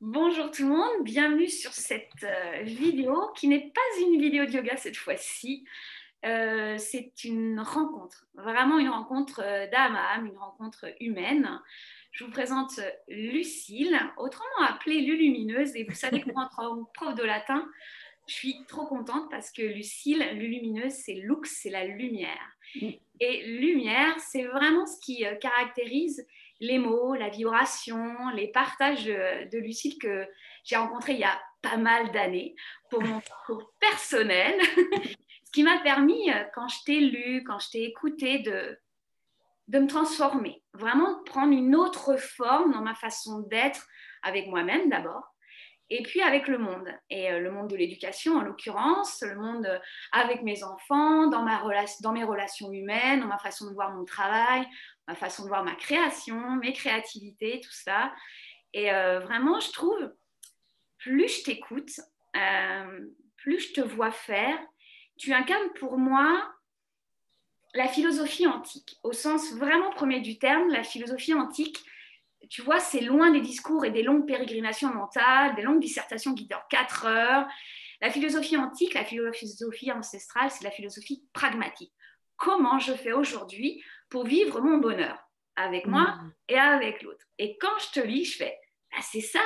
Bonjour tout le monde, bienvenue sur cette vidéo qui n'est pas une vidéo de yoga cette fois-ci. C'est une rencontre, vraiment une rencontre d'âme à âme, une rencontre humaine. Je vous présente Lucille, autrement appelée Lulumineuse. Et vous savez que moi, en tant que prof de latin, je suis trop contente parce que Lucille, Lulumineuse, c'est lux, c'est la lumière. Et lumière, c'est vraiment ce qui caractérise les mots, la vibration, les partages de Lucille que j'ai rencontrés il y a pas mal d'années pour mon parcours personnel. Ce qui m'a permis, quand je t'ai lu, quand je t'ai écouté, de me transformer, vraiment de prendre une autre forme dans ma façon d'être avec moi-même d'abord, et puis avec le monde, et le monde de l'éducation en l'occurrence, le monde avec mes enfants, dans mes relations humaines, dans ma façon de voir mon travail, ma façon de voir ma création, mes créativités, tout ça. Et vraiment, je trouve, plus je t'écoute, plus je te vois faire, tu incarnes pour moi la philosophie antique, au sens vraiment premier du terme. La philosophie antique, tu vois, c'est loin des discours et des longues pérégrinations mentales, des longues dissertations qui durent 4 heures. La philosophie antique, la philosophie ancestrale, c'est la philosophie pragmatique. Comment je fais aujourd'hui pour vivre mon bonheur avec moi et avec l'autre? Et quand je te lis, je fais, bah, c'est ça.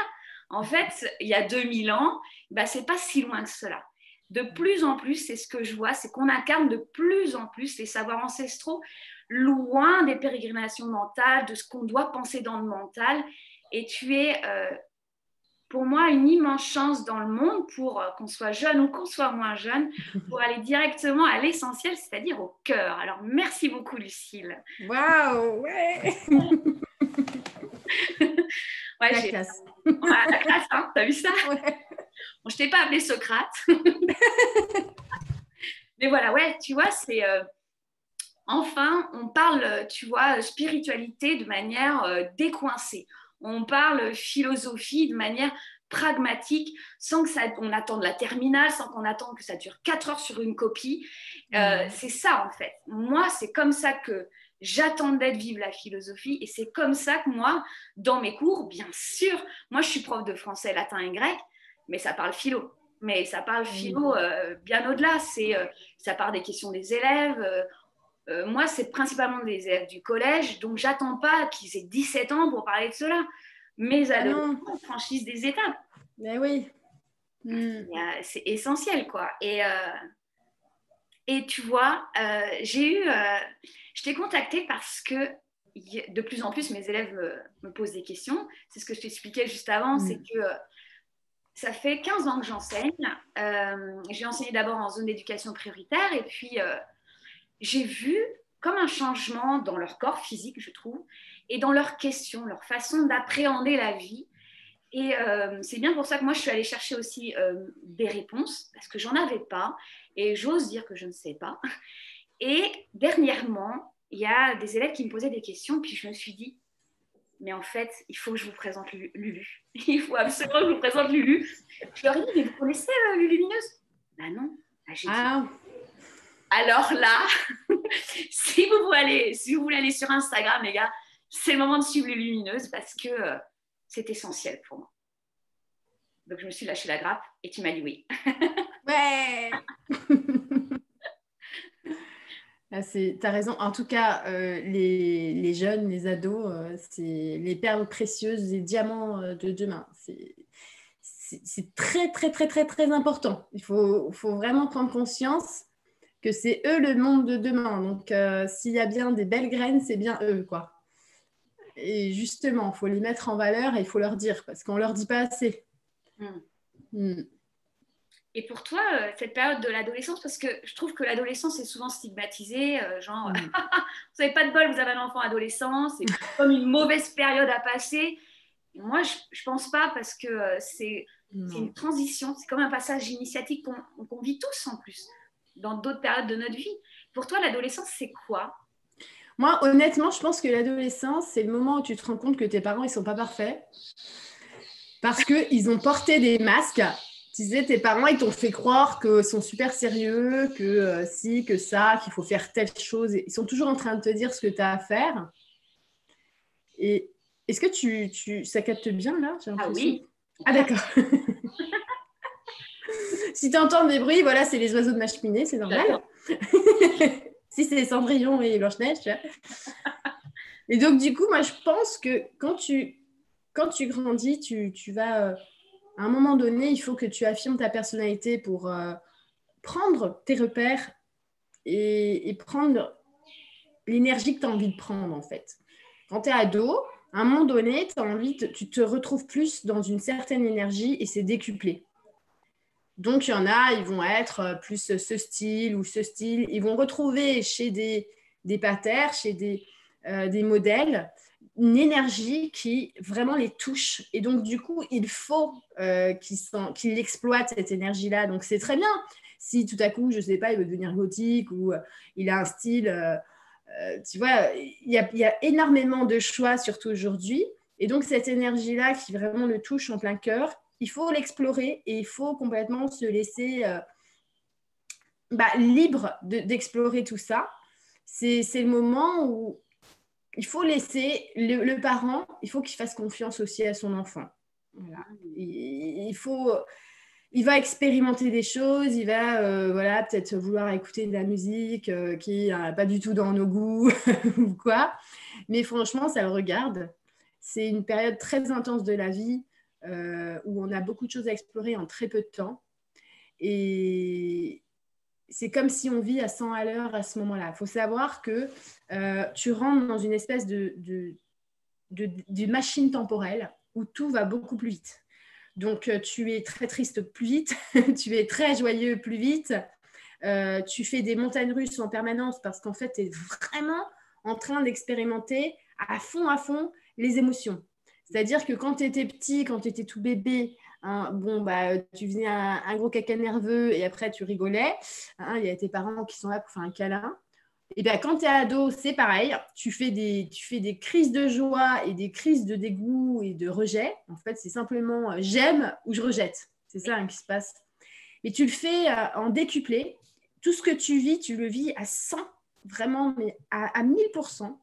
En fait, il y a 2000 ans, bah, c'est pas si loin que cela. De plus en plus, c'est ce que je vois, c'est qu'on incarne de plus en plus les savoirs ancestraux, loin des pérégrinations mentales, de ce qu'on doit penser dans le mental. Et tu es, pour moi, une immense chance dans le monde pour qu'on soit jeune ou qu'on soit moins jeune, pour aller directement à l'essentiel, c'est-à-dire au cœur. Alors, merci beaucoup, Lucille. Waouh, ouais. Ouais, La classe. la classe, hein, t'as vu ça? Ouais. Bon, je t'ai pas appelé Socrate. Mais voilà, ouais, tu vois, c'est... enfin, on parle, tu vois, spiritualité de manière décoincée. On parle philosophie de manière pragmatique, sans que ça, on attende la terminale, sans qu'on attende que ça dure 4 heures sur une copie. C'est ça, en fait. Moi, c'est comme ça que j'attendais de vivre la philosophie, et c'est comme ça que moi, dans mes cours, bien sûr, moi, je suis prof de français, latin et grec, mais ça parle philo. Mais ça parle philo bien au-delà. Ça part des questions des élèves. Moi, c'est principalement des élèves du collège, donc j'attends pas qu'ils aient 17 ans pour parler de cela. Mes Ah non. adolescents franchissent des étapes. Mais oui. C'est essentiel, quoi. Et tu vois, je t'ai contactée parce que de plus en plus, mes élèves me posent des questions. C'est ce que je t'expliquais juste avant, c'est que ça fait 15 ans que j'enseigne. J'ai enseigné d'abord en zone d'éducation prioritaire, et puis j'ai vu comme un changement dans leur corps physique, je trouve, et dans leurs questions, leur façon d'appréhender la vie. Et c'est bien pour ça que moi, je suis allée chercher aussi des réponses, parce que j'en avais pas, et j'ose dire que je ne sais pas. Et dernièrement, il y a des élèves qui me posaient des questions, puis je me suis dit, mais en fait, il faut que je vous présente Lulu. Il faut absolument que je vous présente Lulu. Je leur ai dit, mais vous connaissez Lulu Lumineuse? Ben non. Ah, j'ai dit, Ah. alors là, si vous voulez aller sur Instagram, les gars, c'est le moment de suivre les lumineuses, parce que c'est essentiel pour moi. Donc, je me suis lâché la grappe et tu m'as dit oui. Ouais. Ah, t'as raison. En tout cas, les jeunes, les ados, c'est les perles précieuses, les diamants de demain. C'est très, très, très, très, très important. Il faut vraiment prendre conscience que c'est eux le monde de demain. Donc, s'il y a bien des belles graines, c'est bien eux, quoi. Et justement, il faut les mettre en valeur et il faut leur dire, parce qu'on ne leur dit pas assez. Et pour toi, cette période de l'adolescence, parce que je trouve que l'adolescence est souvent stigmatisée, genre, vous n'avez pas de bol, vous avez un enfant adolescent, c'est comme une mauvaise période à passer. Et moi, je ne pense pas, parce que c'est une transition, c'est comme un passage initiatique qu'on vit tous en plus, dans d'autres périodes de notre vie. Pour toi, l'adolescence, c'est quoi? Moi, honnêtement, je pense que l'adolescence, c'est le moment où tu te rends compte que tes parents, ils ne sont pas parfaits parce qu'ils ont porté des masques. Tu disais, tes parents, ils t'ont fait croire qu'ils sont super sérieux, que si, que ça, qu'il faut faire telle chose. Ils sont toujours en train de te dire ce que tu as à faire. Et est-ce que ça capte bien, là? J'ai Ah l'impression. oui, Ah, d'accord. Si tu entends des bruits, voilà, c'est les oiseaux de ma cheminée, c'est normal. Si c'est Cendrillon et Blanche-Neige, tu vois. Et donc, du coup, moi, je pense que quand tu grandis, tu vas... à un moment donné, il faut que tu affirmes ta personnalité pour prendre tes repères et prendre l'énergie que tu as envie de prendre, en fait. Quand tu es ado, à un moment donné, tu te retrouves plus dans une certaine énergie et c'est décuplé. Donc, il y en a, ils vont être plus ce style ou ce style. Ils vont retrouver chez des patères, chez des modèles, une énergie qui vraiment les touche. Et donc, du coup, il faut qu'ils exploitent cette énergie-là. Donc, c'est très bien. Si tout à coup, je ne sais pas, il veut devenir gothique ou il a un style... tu vois, il y a énormément de choix, surtout aujourd'hui. Et donc, cette énergie-là qui vraiment le touche en plein cœur, il faut l'explorer et il faut complètement se laisser libre d'explorer tout ça. C'est le moment où il faut laisser le parent, il faut qu'il fasse confiance aussi à son enfant. Voilà. Il va expérimenter des choses, il va voilà, peut-être vouloir écouter de la musique qui n'est pas du tout dans nos goûts ou quoi. Mais franchement, ça le regarde. C'est une période très intense de la vie où on a beaucoup de choses à explorer en très peu de temps. Et c'est comme si on vit à 100 à l'heure à ce moment-là. Il faut savoir que tu rentres dans une espèce de machine temporelle où tout va beaucoup plus vite. Donc, tu es très triste plus vite, tu es très joyeux plus vite, tu fais des montagnes russes en permanence parce qu'en fait, tu es vraiment en train d'expérimenter à fond les émotions. C'est-à-dire que quand tu étais petit, quand tu étais tout bébé, hein, tu faisais un gros caca nerveux et après tu rigolais. Hein, il y a tes parents qui sont là pour faire un câlin. Et bien, quand tu es ado, c'est pareil. Tu fais des crises de joie et des crises de dégoût et de rejet. En fait, c'est simplement j'aime ou je rejette. C'est ça qui se passe. Mais tu le fais en décuplé. Tout ce que tu vis, tu le vis à 100, vraiment, mais à 1000%.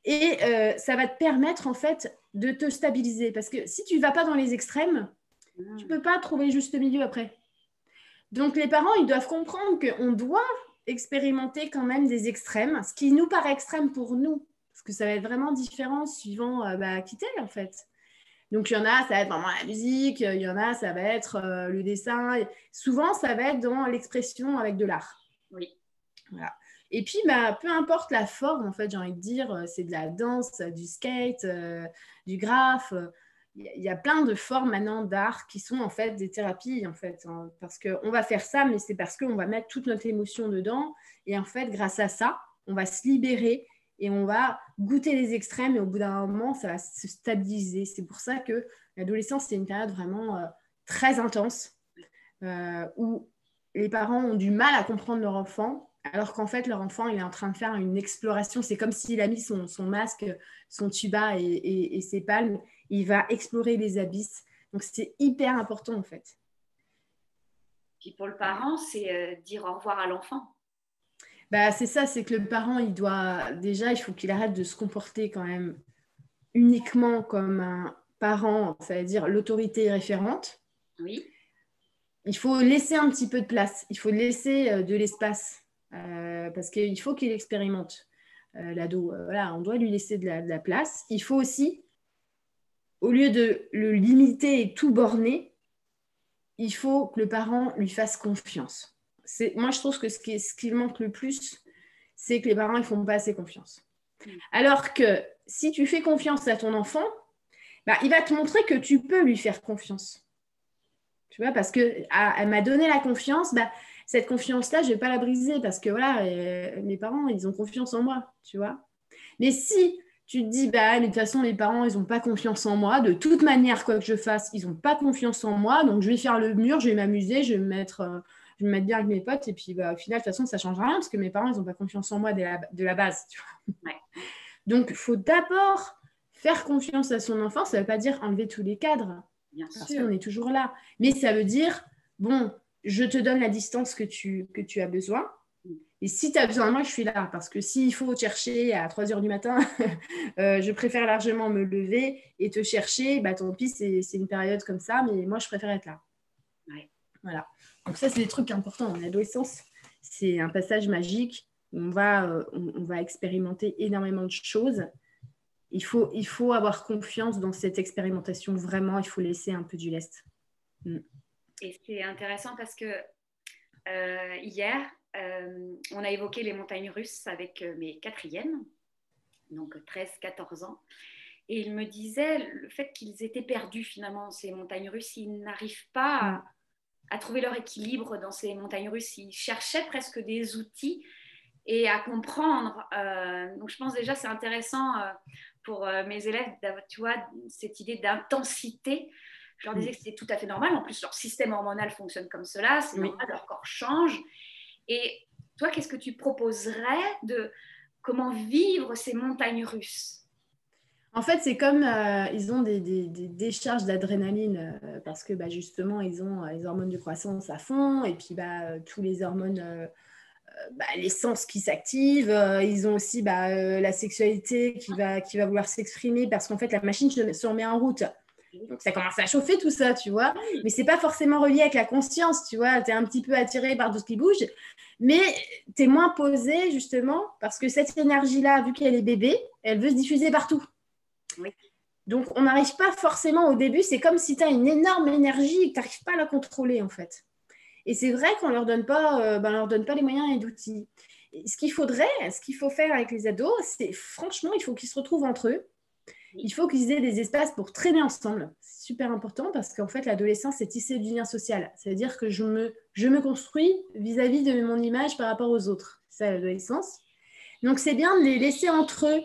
Et ça va te permettre, en fait, de te stabiliser. Parce que si tu ne vas pas dans les extrêmes, tu ne peux pas trouver le juste milieu après. Donc, les parents, ils doivent comprendre qu'on doit expérimenter quand même des extrêmes, ce qui nous paraît extrême pour nous, parce que ça va être vraiment différent suivant qui t'es en fait. Donc il y en a, ça va être vraiment la musique, il y en a, ça va être le dessin. Souvent, ça va être dans l'expression avec de l'art. Oui. Voilà. Et puis, peu importe la forme, en fait, j'ai envie de dire, c'est de la danse, du skate, du graphe. Il y a plein de formes maintenant d'art qui sont en fait des thérapies en fait, hein, parce qu'on va faire ça, mais c'est parce qu'on va mettre toute notre émotion dedans et en fait grâce à ça on va se libérer et on va goûter les extrêmes et au bout d'un moment ça va se stabiliser. C'est pour ça que l'adolescence c'est une période vraiment très intense où les parents ont du mal à comprendre leur enfant alors qu'en fait leur enfant il est en train de faire une exploration. C'est comme s'il a mis son masque, son tuba et ses palmes. Il va explorer les abysses. Donc, c'est hyper important, en fait. Puis pour le parent, c'est dire au revoir à l'enfant. C'est ça, c'est que le parent, il faut qu'il arrête de se comporter quand même uniquement comme un parent, c'est-à-dire l'autorité référente. Oui. Il faut laisser un petit peu de place, il faut laisser de l'espace, parce qu'il faut qu'il expérimente l'ado. Voilà, on doit lui laisser de la place. Il faut aussi au lieu de le limiter et tout borner, il faut que le parent lui fasse confiance. Moi, je trouve que ce qui manque le plus, c'est que les parents ne font pas assez confiance. Alors que si tu fais confiance à ton enfant, il va te montrer que tu peux lui faire confiance. Tu vois, parce qu'elle m'a donné la confiance, cette confiance-là, je ne vais pas la briser parce que voilà, mes parents, ils ont confiance en moi, tu vois. Mais si tu te dis, mais de toute façon, les parents, ils n'ont pas confiance en moi. De toute manière, quoi que je fasse, ils n'ont pas confiance en moi. Donc, je vais faire le mur, je vais m'amuser, je vais me mettre bien avec mes potes. Et puis, au final, de toute façon, ça ne change rien parce que mes parents, ils n'ont pas confiance en moi de la base. Tu vois. Ouais. Donc, il faut d'abord faire confiance à son enfant. Ça ne veut pas dire enlever tous les cadres. Bien parce sûr. Qu'on est toujours là. Mais ça veut dire, bon, je te donne la distance que tu as besoin. Et si tu as besoin de moi, je suis là. Parce que s'il faut te chercher à 3 heures du matin, je préfère largement me lever et te chercher. Bah, tant pis, c'est une période comme ça, mais moi, je préfère être là. Ouais. Voilà. Donc ça, c'est des trucs importants. En adolescence, c'est un passage magique. On va expérimenter énormément de choses. Il faut avoir confiance dans cette expérimentation. Vraiment, il faut laisser un peu du lest. Et c'est intéressant parce que hier, on a évoqué les montagnes russes avec mes quatrièmes, donc 13-14 ans. Et ils me disaient le fait qu'ils étaient perdus finalement, ces montagnes russes. Ils n'arrivent pas à trouver leur équilibre dans ces montagnes russes. Ils cherchaient presque des outils et à comprendre. Donc je pense déjà c'est intéressant pour mes élèves d'avoir, tu vois, cette idée d'intensité. Je leur disais que c'était tout à fait normal. En plus, leur système hormonal fonctionne comme cela. C'est normal, leur corps change. Et toi, qu'est-ce que tu proposerais de comment vivre ces montagnes russes? En fait, c'est comme ils ont des décharges d'adrénaline parce que bah, justement, ils ont les hormones de croissance à fond et puis tous les hormones, les sens qui s'activent. Ils ont aussi la sexualité qui va vouloir s'exprimer parce qu'en fait, la machine se remet en route. Donc, ça commence à chauffer tout ça, tu vois. Mais ce n'est pas forcément relié avec la conscience, tu vois. Tu es un petit peu attiré par tout ce qui bouge. Mais tu es moins posé, justement, parce que cette énergie-là, vu qu'elle est bébé, elle veut se diffuser partout. Oui. Donc, on n'arrive pas forcément au début. C'est comme si tu as une énorme énergie et que tu n'arrives pas à la contrôler, en fait. Et c'est vrai qu'on ne leur donne pas les moyens et d'outils. Et ce qu'il faut faire avec les ados, c'est franchement, il faut qu'ils se retrouvent entre eux. Il faut qu'ils aient des espaces pour traîner ensemble. C'est super important parce qu'en fait, l'adolescence, c'est tisser du lien social. C'est-à-dire que je me construis vis-à-vis de mon image par rapport aux autres. C'est ça, l'adolescence. Donc, c'est bien de les laisser entre eux.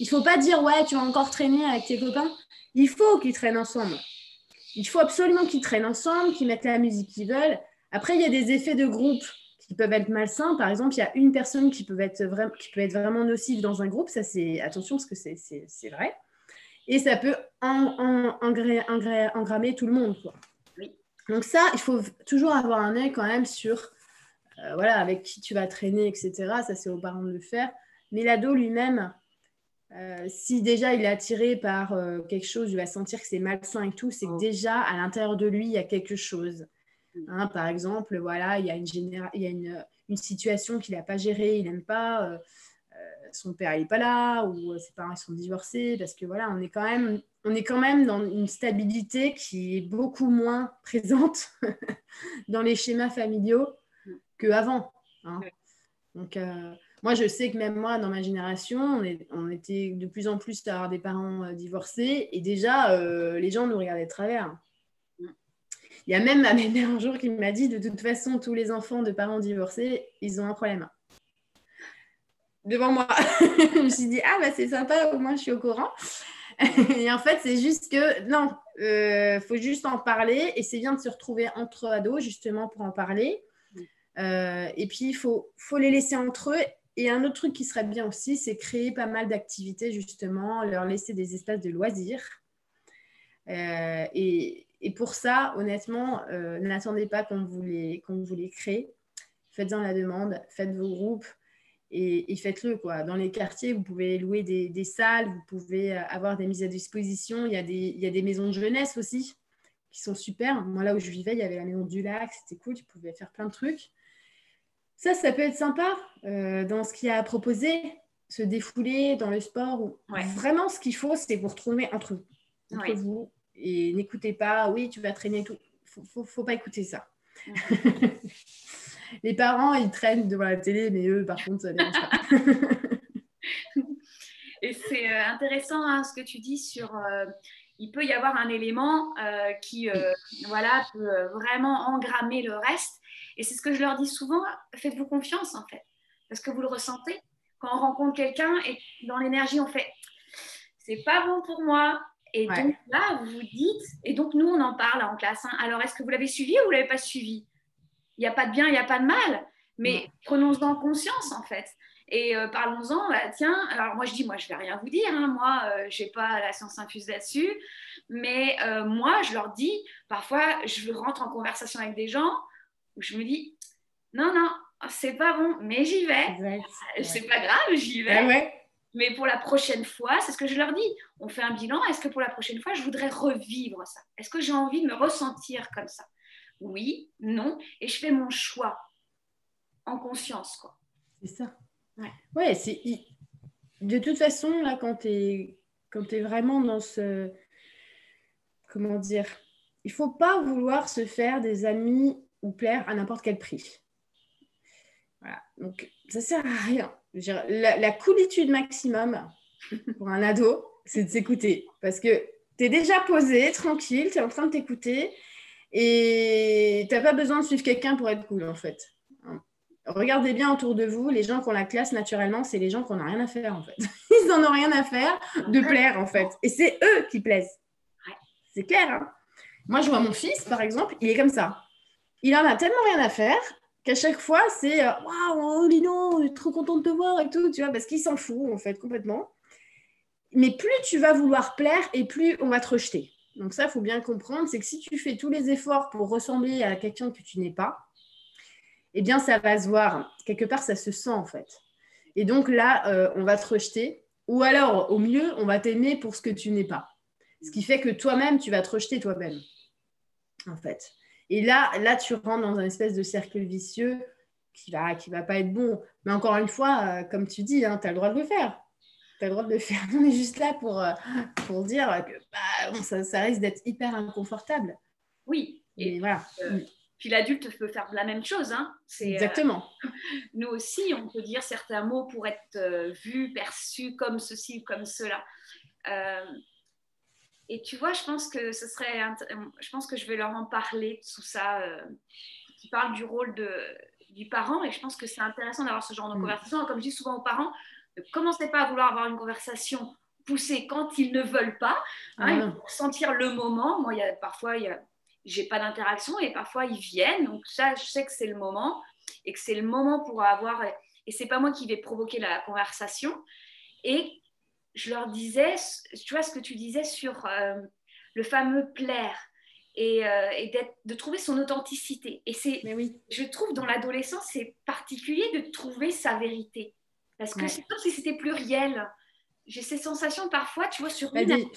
Il ne faut pas dire, ouais, tu vas encore traîner avec tes copains. Il faut qu'ils traînent ensemble. Il faut absolument qu'ils traînent ensemble, qu'ils mettent la musique qu'ils veulent. Après, il y a des effets de groupe qui peuvent être malsains. Par exemple, il y a une personne qui peut être vraiment nocive dans un groupe. Ça, c'est attention parce que c'est vrai. Et ça peut engrammer tout le monde, quoi. Oui. Donc ça, il faut toujours avoir un œil quand même sur avec qui tu vas traîner, etc. Ça, c'est aux parents de le faire. Mais l'ado lui-même, si déjà il est attiré par quelque chose, il va sentir que c'est malsain et tout, c'est que déjà, à l'intérieur de lui, il y a quelque chose. Hein, par exemple, voilà, il y a une situation qu'il n'a pas gérée, il n'aime pas... son père n'est pas là ou ses parents ils sont divorcés parce que voilà, on est quand même dans une stabilité qui est beaucoup moins présente dans les schémas familiaux qu'avant. Hein. Donc, moi, je sais que même moi, dans ma génération, on était de plus en plus à avoir des parents divorcés et déjà, les gens nous regardaient de travers. Il y a même ma mère un jour qui m'a dit, de toute façon, tous les enfants de parents divorcés, ils ont un problème. Devant moi. Je me suis dit, c'est sympa, au moins je suis au courant. Et en fait, c'est juste que, non, faut juste en parler et c'est bien de se retrouver entre ados, justement, pour en parler. Et puis, il faut les laisser entre eux. Et un autre truc qui serait bien aussi, c'est créer pas mal d'activités, justement, leur laisser des espaces de loisirs. Et pour ça, honnêtement, n'attendez pas qu'on vous les crée. Faites-en la demande, faites vos groupes. Et faites-le, quoi. Dans les quartiers, vous pouvez louer des salles, vous pouvez avoir des mises à disposition. Il y a des maisons de jeunesse aussi qui sont super. Moi, là où je vivais, il y avait la maison du lac, c'était cool, tu pouvais faire plein de trucs. Ça peut être sympa dans ce qu'il y a à proposer, se défouler dans le sport. Ouais. Vraiment, ce qu'il faut, c'est vous retrouver entre vous. Et n'écoutez pas, oui, tu vas traîner et tout. Faut pas écouter ça. Les parents, ils traînent devant la télé, mais eux, par contre, ça ne dérange pas. Et c'est intéressant hein, ce que tu dis sur... il peut y avoir un élément qui peut vraiment engrammer le reste. Et c'est ce que je leur dis souvent, faites-vous confiance en fait. Parce que vous le ressentez. Quand on rencontre quelqu'un et dans l'énergie, on fait c'est pas bon pour moi. Et donc là, vous vous dites, et donc nous, on en parle en classe. Hein. Alors, est-ce que vous l'avez suivi ou vous ne l'avez pas suivi? Il n'y a pas de bien, il n'y a pas de mal. Mais prenons-en conscience en fait. Et parlons-en, tiens, alors moi je dis, moi je ne vais rien vous dire, hein, moi je n'ai pas la science infuse là-dessus, mais moi je leur dis, parfois je rentre en conversation avec des gens où je me dis, non, oh, c'est pas bon, mais j'y vais. Exact. C'est Ouais. pas grave, j'y vais. Ah ouais. Mais pour la prochaine fois, c'est ce que je leur dis. On fait un bilan. Est-ce que pour la prochaine fois, je voudrais revivre ça? Est-ce que j'ai envie de me ressentir comme ça? Oui, non. Et je fais mon choix en conscience, quoi. C'est ça. Ouais. Ouais, de toute façon, là, quand tu es vraiment dans ce... Comment dire? Il ne faut pas vouloir se faire des amis ou plaire à n'importe quel prix. Voilà. Donc, ça ne sert à rien. Je veux dire, la coolitude maximum pour un ado, c'est de s'écouter. Parce que tu es déjà posé, tranquille, tu es en train de t'écouter et tu n'as pas besoin de suivre quelqu'un pour être cool, en fait. Regardez bien autour de vous, les gens qui ont la classe, naturellement, c'est les gens qui n'en ont rien à faire, en fait. Ils n'en ont rien à faire de plaire, en fait. Et c'est eux qui plaisent. C'est clair, hein. Moi, je vois mon fils, par exemple, il est comme ça. Il en a tellement rien à faire qu'à chaque fois, c'est waouh, Lino, je suis trop contente de te voir et tout, tu vois, parce qu'il s'en fout, en fait, complètement. Mais plus tu vas vouloir plaire et plus on va te rejeter. Donc, ça, il faut bien comprendre, c'est que si tu fais tous les efforts pour ressembler à quelqu'un que tu n'es pas, eh bien, ça va se voir. Quelque part, ça se sent, en fait. Et donc là, on va te rejeter. Ou alors, au mieux, on va t'aimer pour ce que tu n'es pas. Ce qui fait que toi-même, tu vas te rejeter toi-même, en fait. Et là, tu rentres dans un espèce de cercle vicieux qui va pas être bon. Mais encore une fois, comme tu dis, hein, tu as le droit de le faire. Tu as le droit de le faire. On est juste là pour dire que bon, ça risque d'être hyper inconfortable. Oui. Mais Et voilà. puis l'adulte peut faire la même chose. Hein. Exactement. Nous aussi, on peut dire certains mots pour être vus, perçus comme ceci ou comme cela. Et tu vois, je pense que je pense que je vais leur en parler de tout ça, qui parle du rôle du parent. Et je pense que c'est intéressant d'avoir ce genre de conversation. Comme je dis souvent aux parents, ne commencez pas à vouloir avoir une conversation poussée quand ils ne veulent pas. Hein, il faut sentir le moment. Moi, parfois, j'ai pas d'interaction et parfois ils viennent. Donc ça, je sais que c'est le moment et que c'est le moment pour avoir. Et c'est pas moi qui vais provoquer la conversation. Et je leur disais, tu vois ce que tu disais sur le fameux plaire et de trouver son authenticité. Et je trouve dans l'adolescence, c'est particulier de trouver sa vérité. Parce que c'est comme si c'était pluriel. J'ai ces sensations parfois, tu vois, sur une année.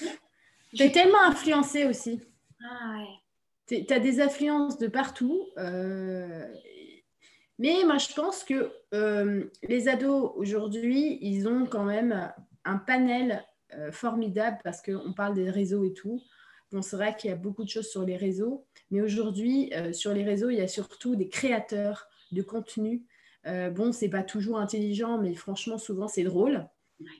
T'es tellement influencée aussi. Ah ouais. Tu as des influences de partout. Mais moi, je pense que les ados aujourd'hui, ils ont quand même un panel formidable parce qu'on parle des réseaux et tout. Bon, c'est vrai qu'il y a beaucoup de choses sur les réseaux, mais aujourd'hui, sur les réseaux, il y a surtout des créateurs de contenu. Bon, c'est pas toujours intelligent, mais franchement, souvent, c'est drôle.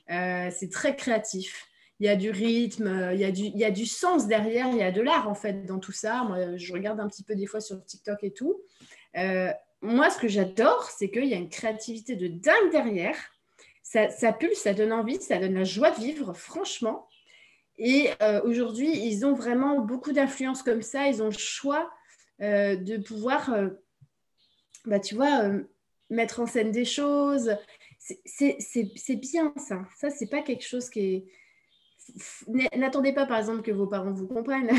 C'est très créatif. Il y a du rythme, il y a du sens derrière, il y a de l'art en fait dans tout ça. Moi, je regarde un petit peu des fois sur TikTok et tout. Moi, ce que j'adore, c'est qu'il y a une créativité de dingue derrière. Ça pulse, ça donne envie, ça donne la joie de vivre, franchement. Et aujourd'hui, ils ont vraiment beaucoup d'influence comme ça. Ils ont le choix de pouvoir, tu vois, mettre en scène des choses. C'est bien ça. Ça, c'est pas quelque chose qui est... N'attendez pas, par exemple, que vos parents vous comprennent.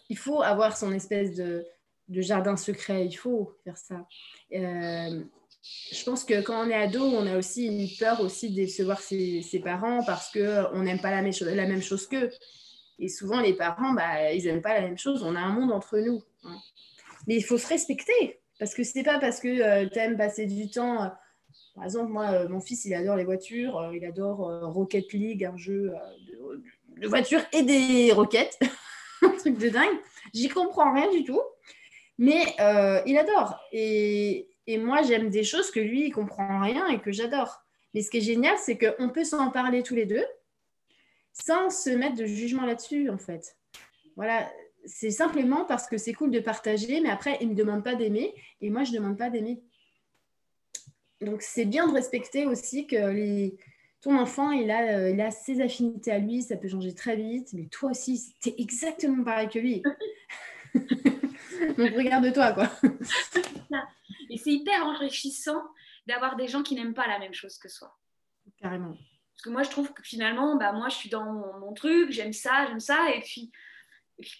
Il faut avoir son espèce de jardin secret. Il faut faire ça. Je pense que quand on est ado, on a aussi une peur aussi de décevoir ses parents parce qu'on n'aime pas la même chose qu'eux. Et souvent, les parents, ils n'aiment pas la même chose. On a un monde entre nous. Hein. Mais il faut se respecter. Parce que ce n'est pas parce que tu aimes passer du temps... par exemple, moi, mon fils, il adore les voitures. Il adore Rocket League, un jeu de voitures et des roquettes. Un truc de dingue. J'y comprends rien du tout. Mais il adore. Et moi, j'aime des choses que lui, il ne comprend rien et que j'adore. Mais ce qui est génial, c'est qu'on peut s'en parler tous les deux sans se mettre de jugement là-dessus, en fait. Voilà, c'est simplement parce que c'est cool de partager, mais après, il ne me demande pas d'aimer et moi, je ne demande pas d'aimer. Donc, c'est bien de respecter aussi que ton enfant, il a ses affinités à lui, ça peut changer très vite, mais toi aussi, tu es exactement pareil que lui. Donc, regarde-toi, quoi. Et c'est hyper enrichissant d'avoir des gens qui n'aiment pas la même chose que soi. Carrément. Parce que moi, je trouve que finalement, moi, je suis dans mon truc, j'aime ça. Et puis,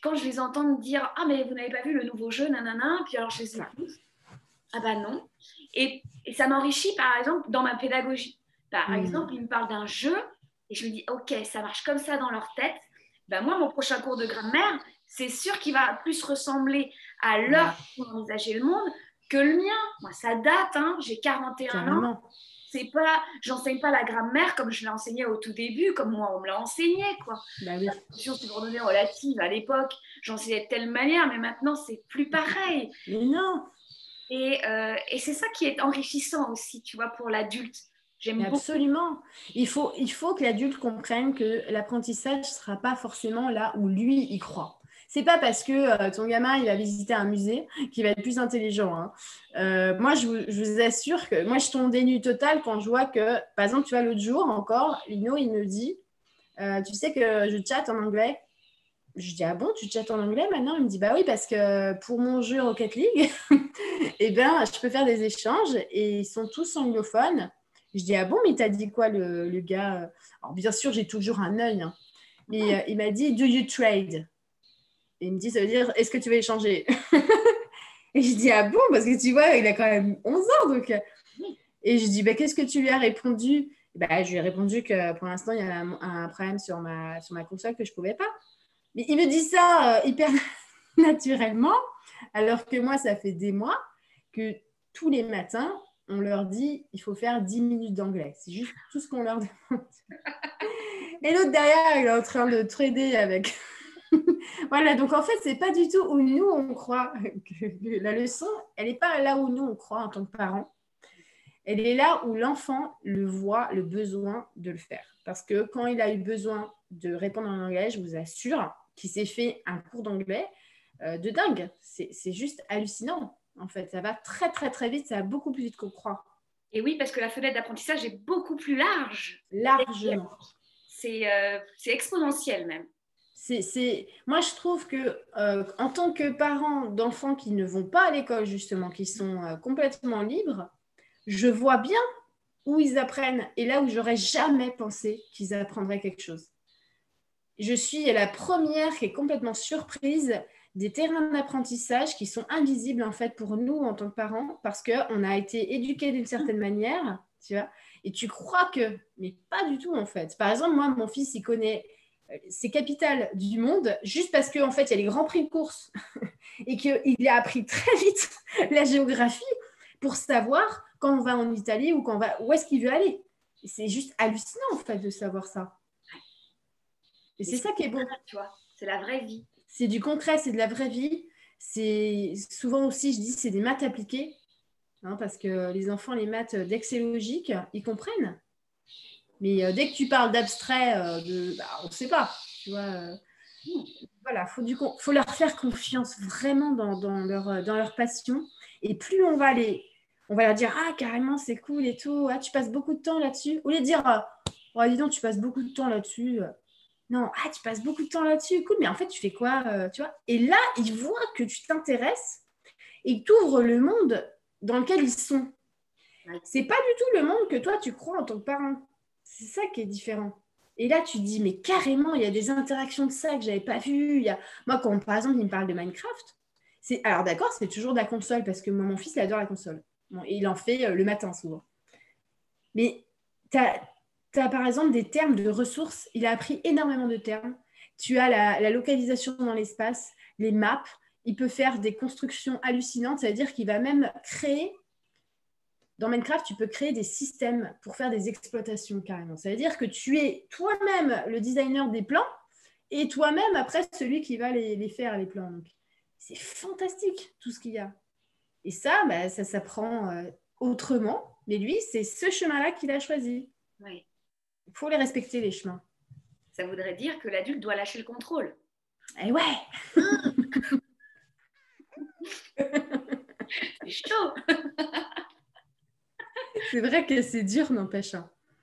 quand je les entends me dire « Ah, mais vous n'avez pas vu le nouveau jeu, nanana », puis alors je les écoute. Ah bah non. Et ça m'enrichit, par exemple, dans ma pédagogie. Par exemple, il me parle d'un jeu et je me dis, OK, ça marche comme ça dans leur tête. Ben moi, mon prochain cours de grammaire, c'est sûr qu'il va plus ressembler à leur Voilà, façon d'envisager le monde que le mien. Moi, ça date, hein, j'ai 41 ans. carrément. C'est pas, j'enseigne pas la grammaire comme je l'ai enseignée au tout début, comme moi on me l'a enseigné, quoi. Bah oui. La fonction subordonnée relative à l'époque, j'enseignais de telle manière, mais maintenant c'est plus pareil. Mais non, Et c'est ça qui est enrichissant aussi, tu vois, pour l'adulte. mais J'aime beaucoup. absolument. Il faut que l'adulte comprenne que l'apprentissage ne sera pas forcément là où lui y croit. C'est pas parce que ton gamin il va visiter un musée qu'il va être plus intelligent, hein. Moi, je vous assure que moi, je tombe dénu total quand je vois que, par exemple, tu vois, l'autre jour encore, Lino, il me dit, tu sais que je chatte en anglais. Je dis, ah bon, tu chattes en anglais maintenant? Il me dit, bah oui, parce que pour mon jeu Rocket League, eh ben, je peux faire des échanges et ils sont tous anglophones. Je dis, ah bon, mais t'as dit quoi le gars? Alors, bien sûr, j'ai toujours un œil, hein. Mais il m'a dit, do you trade? Et il me dit, ça veut dire, est-ce que tu veux échanger? Et je dis, ah bon, parce que tu vois, il a quand même 11 ans. Donc... Et je dis, bah, qu'est-ce que tu lui as répondu? Bah, je lui ai répondu que pour l'instant, il y a un problème sur ma console que je ne pouvais pas. Mais il me dit ça hyper naturellement, alors que moi, ça fait des mois que tous les matins, on leur dit il faut faire 10 minutes d'anglais. C'est juste tout ce qu'on leur demande. Et l'autre derrière, il est en train de trader avec. Voilà, donc en fait, c'est pas du tout où nous, on croit que la leçon, elle n'est pas là où nous, on croit en tant que parents. Elle est là où l'enfant le voit, le besoin de le faire. Parce que quand il a eu besoin de répondre en anglais, je vous assure qu'il s'est fait un cours d'anglais de dingue. C'est juste hallucinant, en fait. Ça va très, très, très vite. Ça va beaucoup plus vite qu'on croit. Et oui, parce que la fenêtre d'apprentissage est beaucoup plus large. Largement. C'est exponentiel même. Moi, je trouve que en tant que parent d'enfants qui ne vont pas à l'école, justement, qui sont complètement libres, je vois bien où ils apprennent et là où j'aurais jamais pensé qu'ils apprendraient quelque chose. Je suis la première qui est complètement surprise des terrains d'apprentissage qui sont invisibles en fait pour nous en tant que parents parce qu'on a été éduqués d'une certaine manière, tu vois, et tu crois que, mais pas du tout en fait. Par exemple, moi, mon fils, il connaît ces capitales du monde juste parce qu'en fait, il y a les grands prix de course et qu'il a appris très vite la géographie pour savoir quand on va en Italie ou quand on va, où est-ce qu'il veut aller. Et c'est juste hallucinant en fait de savoir ça. Et c'est ça qui est beau. Tu vois, c'est la vraie vie. C'est du concret, c'est de la vraie vie. C'est souvent aussi, je dis, c'est des maths appliquées, hein, parce que les enfants, les maths, dès que c'est logique, ils comprennent. Mais dès que tu parles d'abstrait, on ne sait pas. Tu vois, voilà, faut leur faire confiance vraiment dans leur passion. Et plus on va leur dire, ah, carrément, c'est cool et tout, ah, tu passes beaucoup de temps là-dessus. Au lieu de dire, oh, dis donc, tu passes beaucoup de temps là-dessus. Non, ah, tu passes beaucoup de temps là-dessus, cool, mais en fait, tu fais quoi, tu vois? Et là, ils voient que tu t'intéresses et que tu ouvres le monde dans lequel ils sont. C'est pas du tout le monde que toi, tu crois en tant que parent. C'est ça qui est différent. Et là, tu te dis, mais carrément, il y a des interactions de ça que je n'avais pas vues. Moi, quand, par exemple, il me parle de Minecraft, alors d'accord, c'est toujours de la console, parce que moi, mon fils, il adore la console. Bon, et il en fait le matin, souvent. Mais tu as, par exemple, des termes de ressources. Il a appris énormément de termes. Tu as la localisation dans l'espace, les maps. Il peut faire des constructions hallucinantes. Ça veut dire qu'il va même créer... Dans Minecraft, tu peux créer des systèmes pour faire des exploitations carrément. Ça veut dire que tu es toi-même le designer des plans et toi-même, après, celui qui va les faire, les plans. Donc, c'est fantastique, tout ce qu'il y a. Et ça, ça s'apprend autrement. Mais lui, c'est ce chemin-là qu'il a choisi. Oui. Il faut les respecter, les chemins. Ça voudrait dire que l'adulte doit lâcher le contrôle. Eh ouais. C'est chaud. C'est vrai que c'est dur, n'empêche.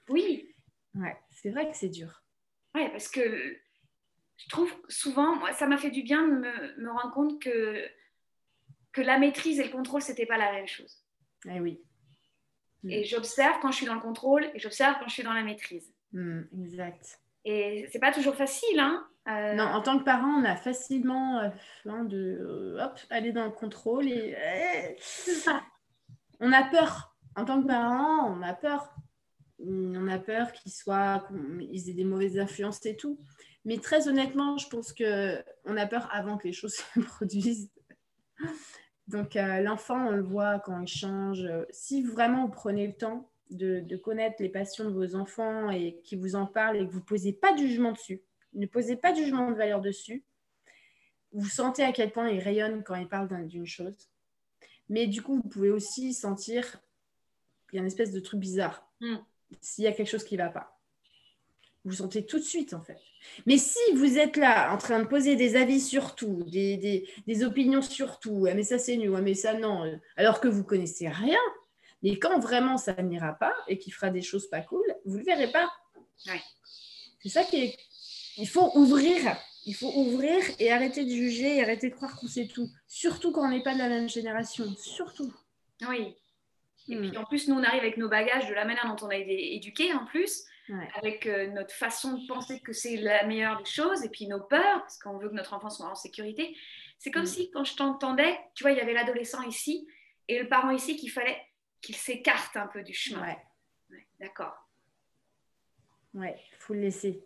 Oui. Ouais, c'est vrai que c'est dur. Ouais, parce que je trouve souvent, moi, ça m'a fait du bien de me rendre compte que la maîtrise et le contrôle, c'était pas la même chose. Eh oui. Et j'observe quand je suis dans le contrôle et j'observe quand je suis dans la maîtrise. Exact. Et c'est pas toujours facile, hein. Non, en tant que parent, on a facilement aller dans le contrôle et C'est ça. on a peur. En tant que parent, on a peur. On a peur qu'ils aient des mauvaises influences et tout. Mais très honnêtement, je pense qu'on a peur avant que les choses se produisent. Donc, l'enfant, on le voit quand il change. Si vraiment vous prenez le temps de connaître les passions de vos enfants et qu'ils vous en parlent et que vous ne posez pas de jugement dessus, ne posez pas de jugement de valeur dessus, vous sentez à quel point ils rayonnent quand ils parlent d'une chose. Mais du coup, vous pouvez aussi sentir qu'il y a une espèce de truc bizarre. S'il y a quelque chose qui ne va pas. Vous sentez tout de suite, en fait. Mais si vous êtes là, en train de poser des avis sur tout, des opinions sur tout, mais ça c'est nul, mais ça non, alors que vous ne connaissez rien, mais quand vraiment ça n'ira pas et qu'il fera des choses pas cool, vous ne le verrez pas. Ouais. C'est ça qui est... Il faut ouvrir. Il faut ouvrir et arrêter de juger et arrêter de croire qu'on sait tout. Surtout quand on n'est pas de la même génération. Surtout. Oui. Et puis en plus, nous, on arrive avec nos bagages de la manière dont on a été éduqués en plus, avec notre façon de penser que c'est la meilleure des choses, et puis nos peurs, parce qu'on veut que notre enfant soit en sécurité. C'est comme si, quand je t'entendais, tu vois, il y avait l'adolescent ici, et le parent ici qu'il fallait qu'il s'écarte un peu du chemin. Ouais, d'accord. Ouais, il faut le laisser.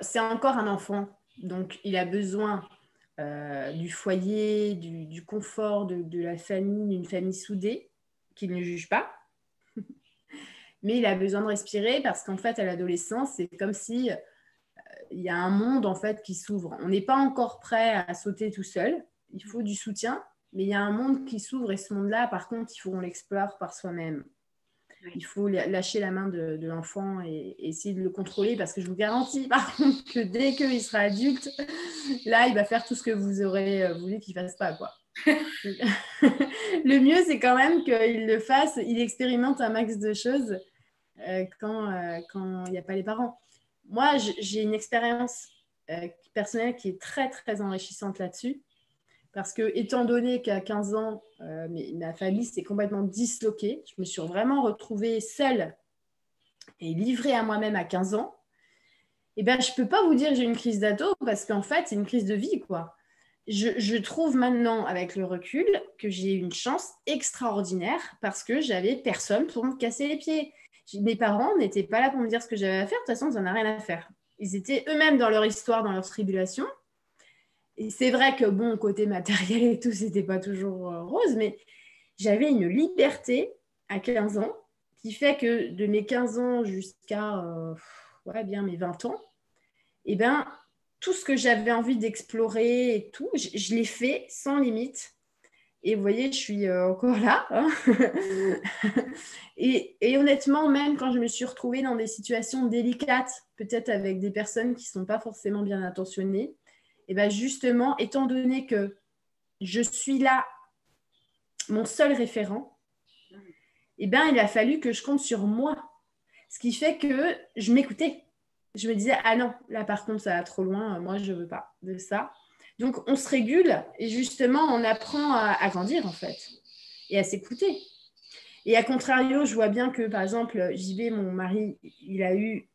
C'est encore un enfant, donc il a besoin du foyer, du confort, de la famille, d'une famille soudée, qu'il ne juge pas. Mais il a besoin de respirer parce qu'en fait, à l'adolescence, c'est comme si il y a un monde en fait qui s'ouvre. On n'est pas encore prêt à sauter tout seul. Il faut du soutien, mais il y a un monde qui s'ouvre et ce monde-là, par contre, il faut qu'on l'explore par soi-même. Il faut lâcher la main de l'enfant et essayer de le contrôler parce que je vous garantis, par contre, que dès qu'il sera adulte, là, il va faire tout ce que vous aurez voulu qu'il ne fasse pas, quoi. Le mieux, c'est quand même qu'il le fasse, il expérimente un max de choses quand il n'y a pas les parents. Moi, j'ai une expérience personnelle qui est très, très enrichissante là-dessus. Parce que, étant donné qu'à 15 ans, ma famille s'est complètement disloquée, je me suis vraiment retrouvée seule et livrée à moi-même à 15 ans. Et ben, je ne peux pas vous dire que j'ai une crise d'ado parce qu'en fait, c'est une crise de vie, quoi. Je trouve maintenant, avec le recul, que j'ai eu une chance extraordinaire parce que j'avais personne pour me casser les pieds. Mes parents n'étaient pas là pour me dire ce que j'avais à faire. De toute façon, ça n'a rien à faire. Ils étaient eux-mêmes dans leur histoire, dans leur tribulation. Et c'est vrai que, bon, côté matériel et tout, c'était pas toujours rose, mais j'avais une liberté à 15 ans qui fait que de mes 15 ans jusqu'à bien mes 20 ans, eh ben, tout ce que j'avais envie d'explorer et tout, je l'ai fait sans limite. Et vous voyez, je suis encore là. Hein. et honnêtement, même quand je me suis retrouvée dans des situations délicates, peut-être avec des personnes qui ne sont pas forcément bien intentionnées, et bien justement, étant donné que je suis là, mon seul référent, et bien il a fallu que je compte sur moi. Ce qui fait que je m'écoutais. Je me disais, ah non, là par contre, ça va trop loin, moi je ne veux pas de ça. Donc on se régule et justement, on apprend à grandir en fait et à s'écouter. Et à contrario, je vois bien que par exemple, JB, mon mari, il a eu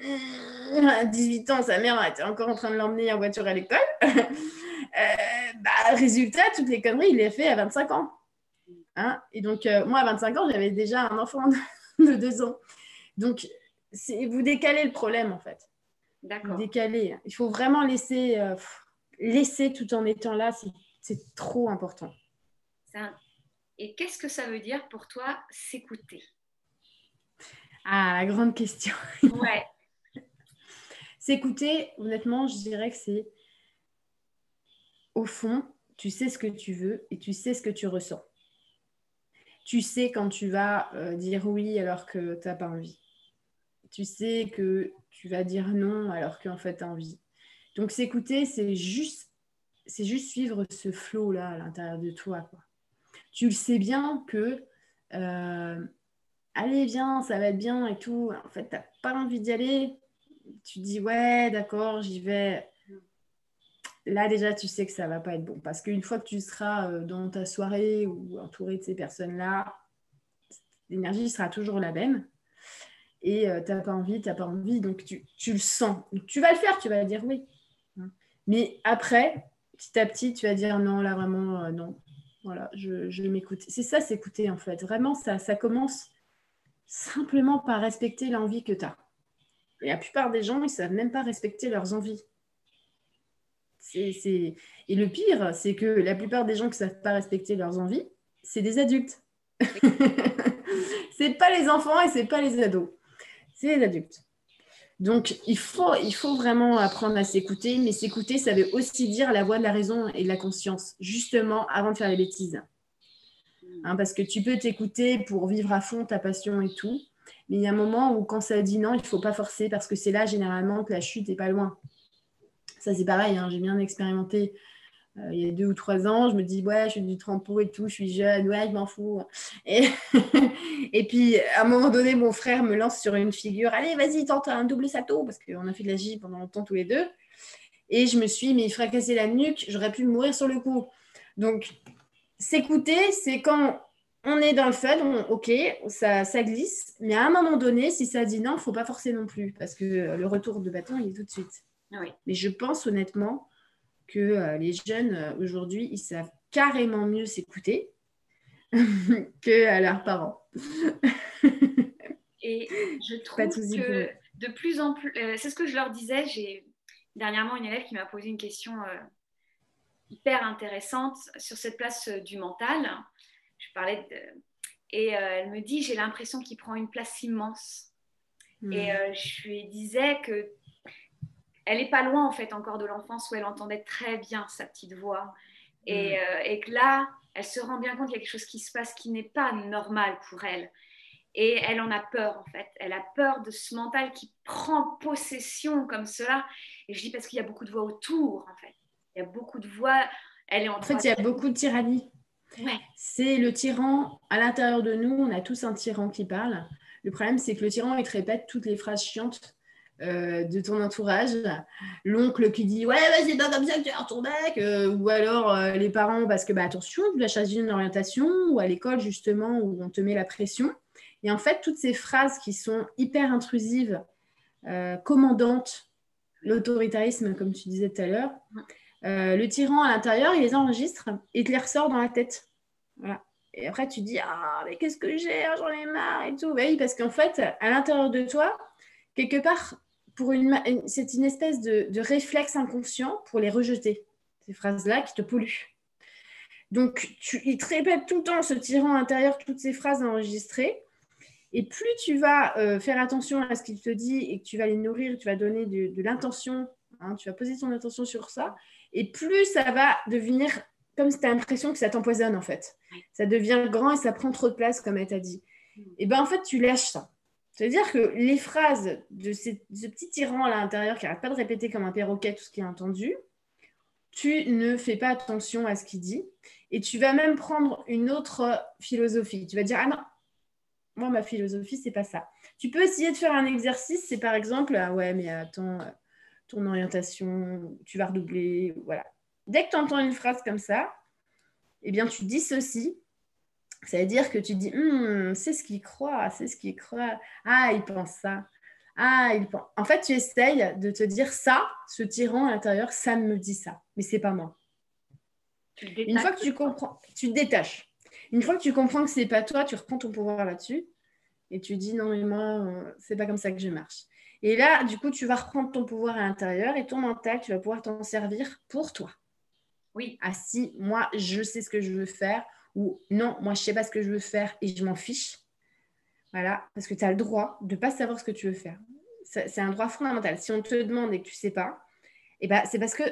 18 ans, sa mère était encore en train de l'emmener en voiture à l'école. Résultat, toutes les conneries, il les a fait à 25 ans. Hein, et donc, moi, à 25 ans, j'avais déjà un enfant de 2 ans. Donc, vous décalez le problème, en fait. D'accord. Vous décalez. Il faut vraiment laisser tout en étant là. C'est trop important. Et qu'est-ce que ça veut dire pour toi, s'écouter? Ah, la grande question. Ouais. S'écouter, honnêtement, je dirais que c'est, au fond, tu sais ce que tu veux et tu sais ce que tu ressens. Tu sais quand tu vas dire oui alors que tu n'as pas envie. Tu sais que tu vas dire non alors qu'en fait, tu as envie. Donc, s'écouter, c'est juste suivre ce flow-là à l'intérieur de toi, quoi. Tu le sais bien que allez, viens, ça va être bien et tout. En fait, tu n'as pas envie d'y aller. Tu dis, ouais, d'accord, j'y vais. Là, déjà, tu sais que ça ne va pas être bon. Parce qu'une fois que tu seras dans ta soirée ou entouré de ces personnes-là, l'énergie sera toujours la même. Et tu n'as pas envie. Donc, tu le sens. Donc, tu vas le faire, tu vas dire oui. Mais après, petit à petit, tu vas dire non, là, vraiment, non. Voilà, je m'écoute. C'est ça, s'écouter en fait. Vraiment, ça commence simplement par respecter l'envie que tu as. Et la plupart des gens, ils ne savent même pas respecter leurs envies. Et le pire, c'est que la plupart des gens qui ne savent pas respecter leurs envies, c'est des adultes. C'est pas les enfants et c'est pas les ados. C'est les adultes. Donc, il faut vraiment apprendre à s'écouter, mais s'écouter, ça veut aussi dire la voix de la raison et de la conscience, justement avant de faire les bêtises. Parce que tu peux t'écouter pour vivre à fond ta passion et tout, mais il y a un moment où quand ça dit non, il ne faut pas forcer, parce que c'est là, généralement, que la chute n'est pas loin. Ça, c'est pareil, j'ai bien expérimenté il y a 2 ou 3 ans. Je me dis, ouais, je suis du trempeau et tout, je suis jeune, ouais, je m'en fous. Et, et puis, à un moment donné, mon frère me lance sur une figure, allez, vas-y, tente un double salto, parce qu'on a fait de la gym pendant longtemps tous les deux. Et je me suis, mais il fracassé la nuque, j'aurais pu mourir sur le coup. Donc, s'écouter, c'est quand on est dans le fun, ok, ça glisse, mais à un moment donné, si ça dit non, il ne faut pas forcer non plus, parce que le retour de bâton, il est tout de suite. Oui. Mais je pense honnêtement que les jeunes, aujourd'hui, ils savent carrément mieux s'écouter que leurs parents. Et je trouve que de plus en plus, c'est ce que je leur disais, j'ai dernièrement une élève qui m'a posé une question hyper intéressante sur cette place du mental. Je parlais et elle me dit, j'ai l'impression qu'il prend une place immense. Et je lui disais que elle n'est pas loin en fait encore de l'enfance où elle entendait très bien sa petite voix. Et que là, elle se rend bien compte qu'il y a quelque chose qui se passe qui n'est pas normal pour elle. Et elle en a peur, en fait. Elle a peur de ce mental qui prend possession comme cela. Et je dis parce qu'il y a beaucoup de voix autour, en fait. Il y a beaucoup de voix. Elle est en fait, il y a beaucoup de tyrannie. Ouais. C'est le tyran à l'intérieur de nous. On a tous un tyran qui parle. Le problème, c'est que le tyran, il te répète toutes les phrases chiantes de ton entourage. L'oncle qui dit « Ouais, c'est pas comme ça que tu as ton bac » ou alors les parents parce que, attention, tu dois choisir une orientation, ou à l'école, justement, où on te met la pression. Et en fait, toutes ces phrases qui sont hyper intrusives, commandantes, l'autoritarisme, comme tu disais tout à l'heure, le tyran à l'intérieur, il les enregistre et te les ressort dans la tête. Voilà. Et après, tu dis, ah, mais qu'est-ce que j'ai, j'en ai marre et tout. Oui, parce qu'en fait, à l'intérieur de toi, quelque part, c'est une espèce de réflexe inconscient pour les rejeter, ces phrases-là qui te polluent. Donc, il te répète tout le temps, ce tyran intérieur, toutes ces phrases enregistrées. Et plus tu vas faire attention à ce qu'il te dit et que tu vas les nourrir, tu vas donner de l'intention, tu vas poser ton attention sur ça, et plus ça va devenir comme si tu as l'impression que ça t'empoisonne en fait. Ça devient grand et ça prend trop de place, comme elle t'a dit. Et bien en fait, tu lâches ça. C'est-à-dire que les phrases de ce petit tyran à l'intérieur qui n'arrête pas de répéter comme un perroquet tout ce qu'il a entendu, tu ne fais pas attention à ce qu'il dit et tu vas même prendre une autre philosophie. Tu vas dire, ah non, moi, ma philosophie, c'est pas ça. Tu peux essayer de faire un exercice, c'est par exemple, ah ouais, mais attends, ton orientation, tu vas redoubler, voilà. Dès que tu entends une phrase comme ça, eh bien, tu dis ceci. Ça veut dire que tu dis, c'est ce qu'il croit, c'est ce qu'il croit. Ah, il pense ça. Ah, il pense. En fait, tu essayes de te dire ça, ce tyran à l'intérieur, ça me dit ça, mais c'est pas moi. Une fois que tu comprends, tu te détaches. Une fois que tu comprends que c'est pas toi, tu reprends ton pouvoir là-dessus. Et tu dis non, mais moi, c'est pas comme ça que je marche. Et là, du coup, tu vas reprendre ton pouvoir à l'intérieur et ton mental, tu vas pouvoir t'en servir pour toi. Oui. Ah si, moi, je sais ce que je veux faire, ou non, moi, je sais pas ce que je veux faire et je m'en fiche. Voilà, parce que tu as le droit de ne pas savoir ce que tu veux faire. C'est un droit fondamental. Si on te demande et que tu ne sais pas, c'est parce que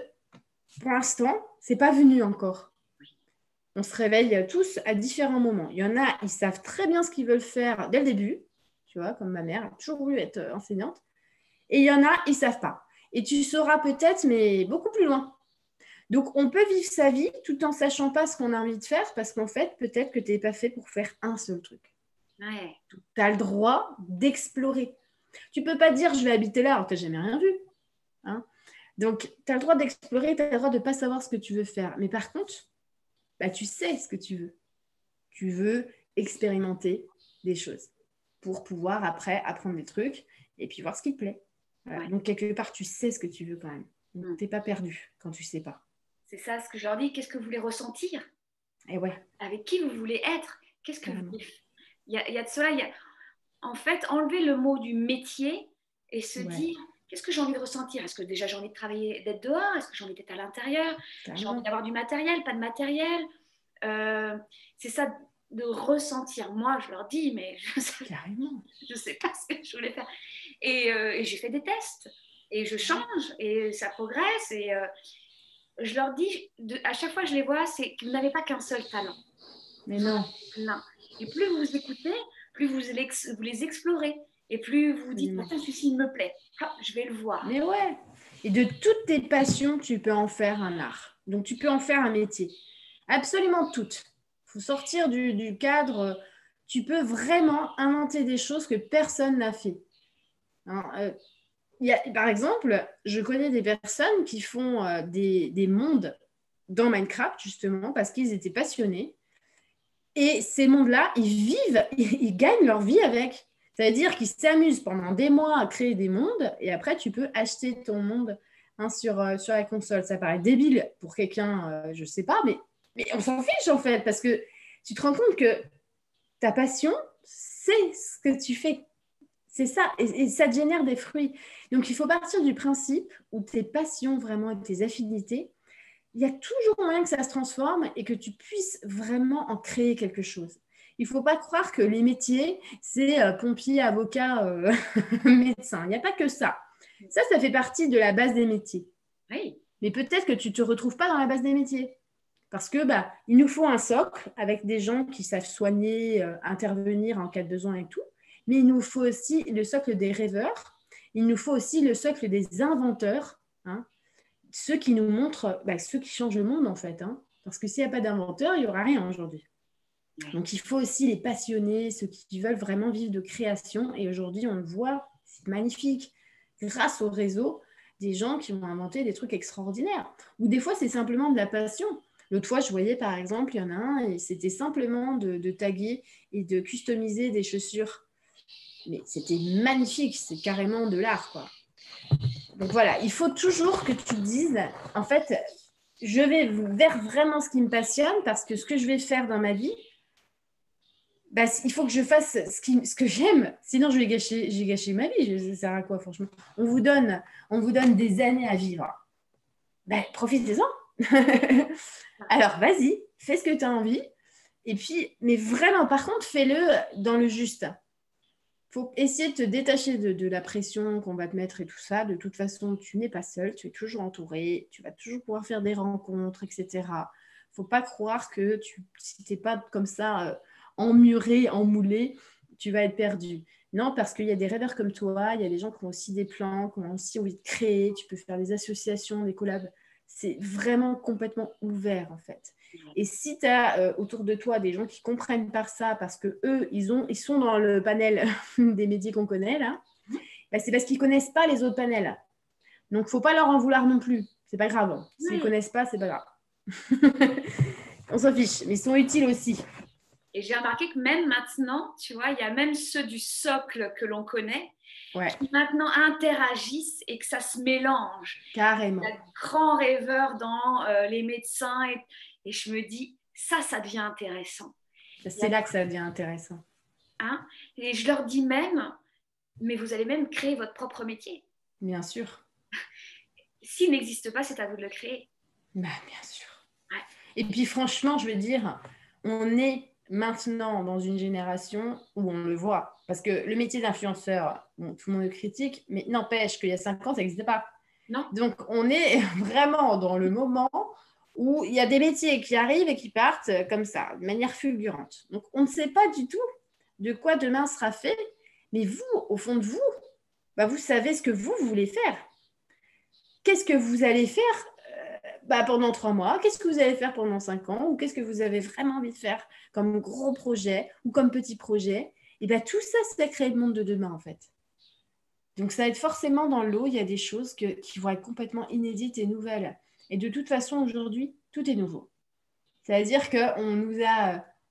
pour l'instant, c'est pas venu encore. On se réveille tous à différents moments. Il y en a, ils savent très bien ce qu'ils veulent faire dès le début, tu vois, comme ma mère a toujours voulu être enseignante. Et il y en a, ils ne savent pas. Et tu sauras peut-être, mais beaucoup plus loin. Donc, on peut vivre sa vie tout en sachant pas ce qu'on a envie de faire, parce qu'en fait, peut-être que tu n'es pas fait pour faire un seul truc. Ouais. Tu as le droit d'explorer. Tu ne peux pas dire, je vais habiter là, alors que tu n'as jamais rien vu. Hein. Donc, tu as le droit d'explorer, tu as le droit de ne pas savoir ce que tu veux faire. Mais par contre, tu sais ce que tu veux. Tu veux expérimenter des choses pour pouvoir après apprendre des trucs et puis voir ce qui te plaît. Voilà. Ouais. Donc, quelque part, tu sais ce que tu veux quand même. Tu n'es pas perdu quand tu ne sais pas. C'est ça ce que je leur dis. Qu'est-ce que vous voulez ressentir? Et ouais, avec qui vous voulez être. Qu'est-ce que vous carrément. voulez faire? Il y a de cela, en fait, enlever le mot du métier et se Ouais, dire, qu'est-ce que j'ai envie de ressentir? Est-ce que déjà j'ai envie de travailler, d'être dehors? Est-ce que j'ai envie d'être à l'intérieur? J'ai envie carrément, d'avoir du matériel, pas de matériel? Euh, c'est ça de ressentir. Moi, je leur dis, mais je carrément. ne sais pas ce que je voulais faire. Et j'ai fait des tests et je Ouais. change et ça progresse. Et je leur dis, à chaque fois que je les vois, c'est que vous n'avez pas qu'un seul talent. Mais Vous en non, avez plein. Et plus vous écoutez, plus vous les explorez. Et plus vous vous dites, absolument. attends, celui-ci, il me plaît. Hop, je vais le voir. Mais ouais. Et de toutes tes passions, tu peux en faire un art. Donc, tu peux en faire un métier. Absolument toutes. Il faut sortir du cadre. Tu peux vraiment inventer des choses que personne n'a fait. Hein, par exemple, je connais des personnes qui font des mondes dans Minecraft, justement, parce qu'ils étaient passionnés. Et ces mondes-là, ils vivent, ils gagnent leur vie avec. Ça veut dire qu'ils s'amusent pendant des mois à créer des mondes et après, tu peux acheter ton monde hein, sur la console. Ça paraît débile pour quelqu'un, je ne sais pas, mais on s'en fiche en fait parce que tu te rends compte que ta passion, c'est ce que tu fais. C'est ça, et ça te génère des fruits. Donc, il faut partir du principe où tes passions vraiment et tes affinités, il y a toujours moyen que ça se transforme et que tu puisses vraiment en créer quelque chose. Il ne faut pas croire que les métiers, c'est pompier, avocat, médecin. Il n'y a pas que ça. Ça fait partie de la base des métiers. Oui, Mais peut-être que tu ne te retrouves pas dans la base des métiers. Parce que il nous faut un socle avec des gens qui savent soigner, intervenir en cas de besoin et tout. Mais il nous faut aussi le socle des rêveurs. Il nous faut aussi le socle des inventeurs. Hein, ceux qui nous montrent, ceux qui changent le monde en fait. Hein. Parce que s'il n'y a pas d'inventeurs, il n'y aura rien aujourd'hui. oui. Donc il faut aussi les passionnés, ceux qui veulent vraiment vivre de création. Et aujourd'hui, on le voit, c'est magnifique. Grâce au réseau, des gens qui vont inventer des trucs extraordinaires. Ou des fois, c'est simplement de la passion. L'autre fois, je voyais par exemple, il y en a un, et c'était simplement de taguer et de customiser des chaussures. Mais c'était magnifique, c'est carrément de l'art, quoi. Donc voilà, il faut toujours que tu te dises, en fait, je vais vers vraiment ce qui me passionne parce que ce que je vais faire dans ma vie, il faut que je fasse ce que j'aime. Sinon, j'ai gâché ma vie. Ça sert à quoi, franchement? On vous donne des années à vivre. Profitez-en. Alors, vas-y, fais ce que tu as envie. Et puis, mais vraiment, par contre, fais-le dans le juste. Faut essayer de te détacher de la pression qu'on va te mettre et tout ça. De toute façon, tu n'es pas seul, tu es toujours entouré, tu vas toujours pouvoir faire des rencontres, etc. Faut pas croire que si tu n'es pas comme ça emmuré, emmoulé, tu vas être perdu. Non, parce qu'il y a des rêveurs comme toi, il y a des gens qui ont aussi des plans, qui ont aussi envie de créer, tu peux faire des associations, des collabs. C'est vraiment complètement ouvert en fait. Et si tu as autour de toi des gens qui comprennent par ça, parce que eux, ils sont dans le panel des métiers qu'on connaît là, c'est parce qu'ils ne connaissent pas les autres panels. Donc, il ne faut pas leur en vouloir non plus. C'est pas grave. S'ils ne Oui. connaissent pas, c'est pas grave. On s'en fiche, mais ils sont utiles aussi. Et j'ai remarqué que même maintenant, tu vois, il y a même ceux du socle que l'on connaît Ouais, qui maintenant interagissent et que ça se mélange. Il y carrément. a de grands rêveurs dans les médecins et je me dis, ça devient intéressant. Il y C'est a, là que ça devient intéressant. hein, et je leur dis même, mais vous allez même créer votre propre métier. Bien sûr. S'il n'existe pas, c'est à vous de le créer. Bien sûr. Ouais. Et puis franchement, je veux dire, on est maintenant dans une génération où on le voit. Parce que le métier d'influenceur, bon, tout le monde le critique, mais n'empêche qu'il y a 5 ans, ça n'existait pas. Non. Donc, on est vraiment dans le moment où il y a des métiers qui arrivent et qui partent comme ça, de manière fulgurante. Donc, on ne sait pas du tout de quoi demain sera fait, mais vous, au fond de vous, vous savez ce que vous voulez faire. Qu'est-ce que vous allez faire pendant 3 mois? Qu'est-ce que vous allez faire pendant 5 ans? Ou qu'est-ce que vous avez vraiment envie de faire comme gros projet ou comme petit projet? Et tout ça, c'est créer le monde de demain, en fait. Donc, ça va être forcément dans l'eau, il y a des choses qui vont être complètement inédites et nouvelles. Et de toute façon, aujourd'hui, tout est nouveau. C'est-à-dire qu'on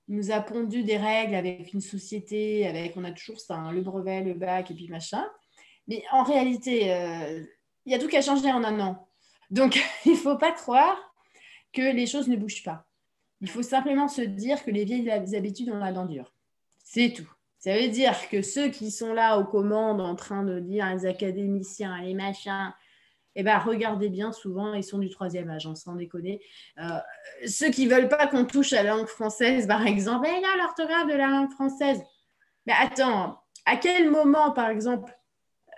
nous a pondu des règles avec une société, on a toujours ça, hein, le brevet, le bac et puis machin. Mais en réalité, il y a tout qui a changé en un an. Donc, il ne faut pas croire que les choses ne bougent pas. Il faut simplement se dire que les vieilles habitudes ont la dent dure. C'est tout. Ça veut dire que ceux qui sont là aux commandes en train de dire les académiciens, les machins, eh ben, regardez bien, souvent, ils sont du troisième âge, hein, sans déconner. Ceux qui ne veulent pas qu'on touche à la langue française, par exemple, là, l'orthographe de la langue française. Mais attends, à quel moment, par exemple,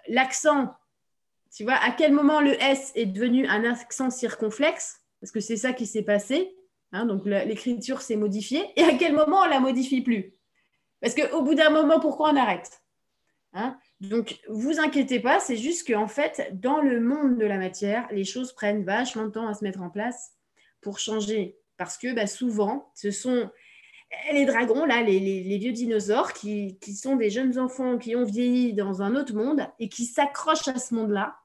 l'accent, tu vois, à quel moment le S est devenu un accent circonflexe? Parce que c'est ça qui s'est passé. Hein, donc, l'écriture s'est modifiée. Et à quel moment on ne la modifie plus? Parce qu'au bout d'un moment, pourquoi on arrête? Hein? Donc, vous inquiétez pas, c'est juste qu'en fait, dans le monde de la matière, les choses prennent vachement de temps à se mettre en place pour changer. Parce que souvent, ce sont les dragons, là, les vieux dinosaures, qui sont des jeunes enfants qui ont vieilli dans un autre monde et qui s'accrochent à ce monde-là.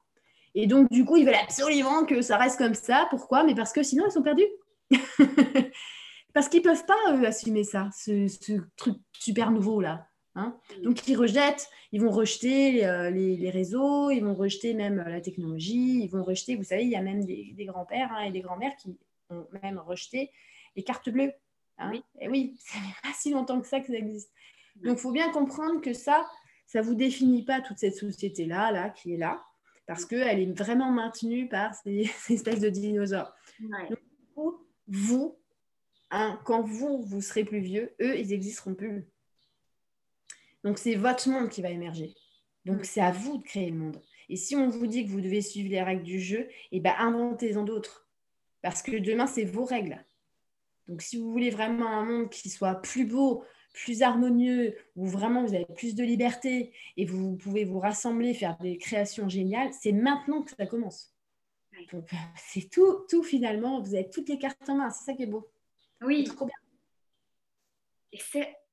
Et donc, du coup, ils veulent absolument que ça reste comme ça. Pourquoi? Mais parce que sinon, ils sont perdus. Parce qu'ils ne peuvent pas, eux, assumer ça, ce truc super nouveau-là. Hein. Donc, ils rejettent, ils vont rejeter les réseaux, ils vont rejeter même la technologie, ils vont rejeter, vous savez, il y a même des grands-pères et des grands-mères qui ont même rejeté les cartes bleues. Hein. Oui. Et oui, ça fait pas si longtemps que ça existe. Donc, il faut bien comprendre que ça ne vous définit pas toute cette société-là qui est là, parce qu'elle est vraiment maintenue par ces espèces de dinosaures. Ouais. Donc, vous, quand vous serez plus vieux, eux, ils n'existeront plus. Donc, c'est votre monde qui va émerger. Donc, c'est à vous de créer le monde. Et si on vous dit que vous devez suivre les règles du jeu, inventez-en d'autres. Parce que demain, c'est vos règles. Donc, si vous voulez vraiment un monde qui soit plus beau, plus harmonieux, où vraiment vous avez plus de liberté et vous pouvez vous rassembler, faire des créations géniales, c'est maintenant que ça commence. Donc, c'est tout finalement. Vous avez toutes les cartes en main. C'est ça qui est beau. Oui. C'est trop bien. Et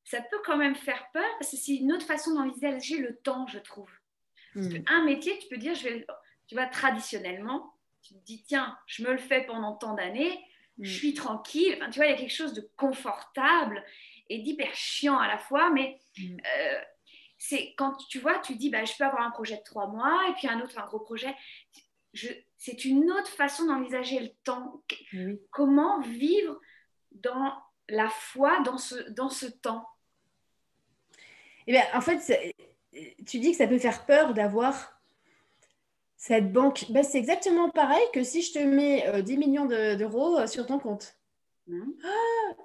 ça peut quand même faire peur parce que c'est une autre façon d'envisager le temps, je trouve. Parce qu'un métier, tu peux dire, tu vois, traditionnellement, tu te dis, tiens, je me le fais pendant tant d'années, je suis tranquille. Enfin, tu vois, il y a quelque chose de confortable et d'hyper chiant à la fois, mais c'est quand tu vois, tu dis, je peux avoir un projet de 3 mois et puis un autre, un gros projet. C'est une autre façon d'envisager le temps. Oui. Comment vivre dans la foi, dans ce temps? En fait, tu dis que ça peut faire peur d'avoir cette banque. C'est exactement pareil que si je te mets 10 millions d'euros sur ton compte.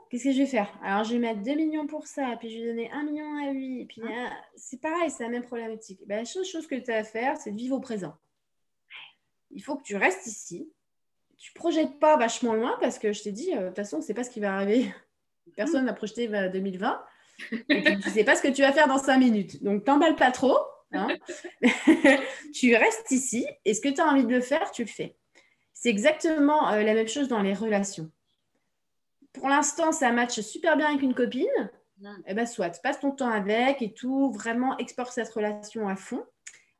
Qu'est-ce que je vais faire? Alors, je vais mettre 2 millions pour ça, puis je vais donner 1 million à lui. Et puis, c'est pareil, c'est la même problématique. La chose que tu as à faire, c'est de vivre au présent. Il faut que tu restes ici. Tu ne projettes pas vachement loin parce que je t'ai dit, de toute façon, on ne sait pas ce qui va arriver. Personne n'a projeté 2020. Et puis, tu ne sais pas ce que tu vas faire dans 5 minutes. Donc, t'emballes pas trop. Hein. Tu restes ici et ce que tu as envie de le faire, tu le fais. C'est exactement la même chose dans les relations. Pour l'instant, ça matche super bien avec une copine. Soit, passe ton temps avec et tout, vraiment exporte cette relation à fond.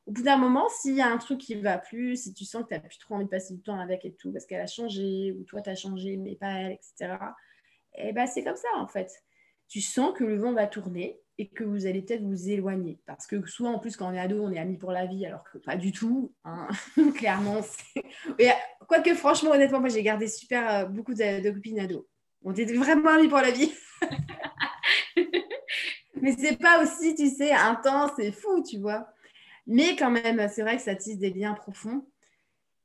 Au bout d'un moment, s'il y a un truc qui ne va plus, si tu sens que tu n'as plus trop envie de passer du temps avec et tout, parce qu'elle a changé, ou toi, tu as changé, mais pas elle, etc., c'est comme ça, en fait. Tu sens que le vent va tourner et que vous allez peut-être vous éloigner. Parce que souvent, en plus, quand on est ado, on est amis pour la vie, alors que pas du tout. Hein. Clairement. Quoique, franchement, honnêtement, moi, j'ai gardé super beaucoup de copines ados. On était vraiment amis pour la vie. Mais c'est pas aussi, tu sais, intense et fou, tu vois. Mais quand même, c'est vrai que ça tisse des liens profonds.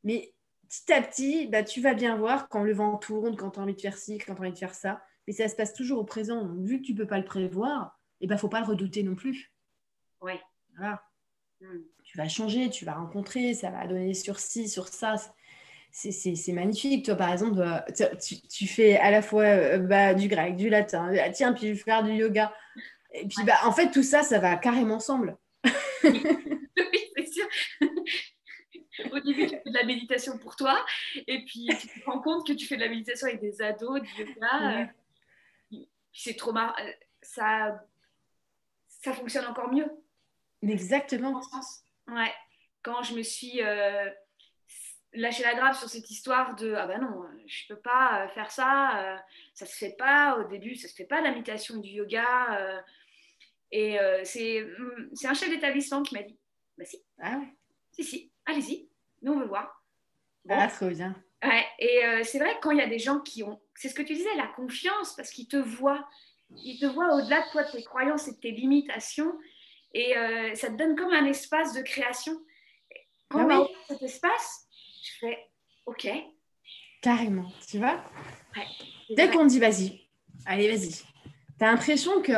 Mais petit à petit, tu vas bien voir quand le vent tourne, quand tu as envie de faire ci, quand tu as envie de faire ça. Mais ça se passe toujours au présent. Donc, vu que tu ne peux pas le prévoir, il ne faut pas le redouter non plus. Oui. Voilà. Tu vas changer, tu vas rencontrer, ça va donner sur ci, sur ça. C'est magnifique. Toi, par exemple, tu fais à la fois du grec, du latin, tiens, puis faire du yoga. Et puis, en fait, tout ça, ça va carrément ensemble. Oui, c'est sûr. Au début, tu fais de la méditation pour toi, et puis tu te rends compte que tu fais de la méditation avec des ados, du yoga. C'est trop marrant. Ça fonctionne encore mieux. Exactement. Ouais. Quand je me suis lâché la grappe sur cette histoire de non, je peux pas faire ça, ça se fait pas. Au début, ça se fait pas la méditation et du yoga. Et c'est un chef d'établissement qui m'a dit si. Ah ouais. Si, allez-y, nous on veut voir. Bon. Ah, trop bien. Ouais, et c'est vrai que quand il y a des gens qui ont, c'est ce que tu disais, la confiance, parce ils te voient au-delà de toi, de tes croyances et de tes limitations, et ça te donne comme un espace de création. Quand Bah on m'a oui, offert cet espace, je fais OK, ouais, carrément, tu vois. c'est Dès vrai. qu'on dit vas-y, allez, vas-y. T'as l'impression que,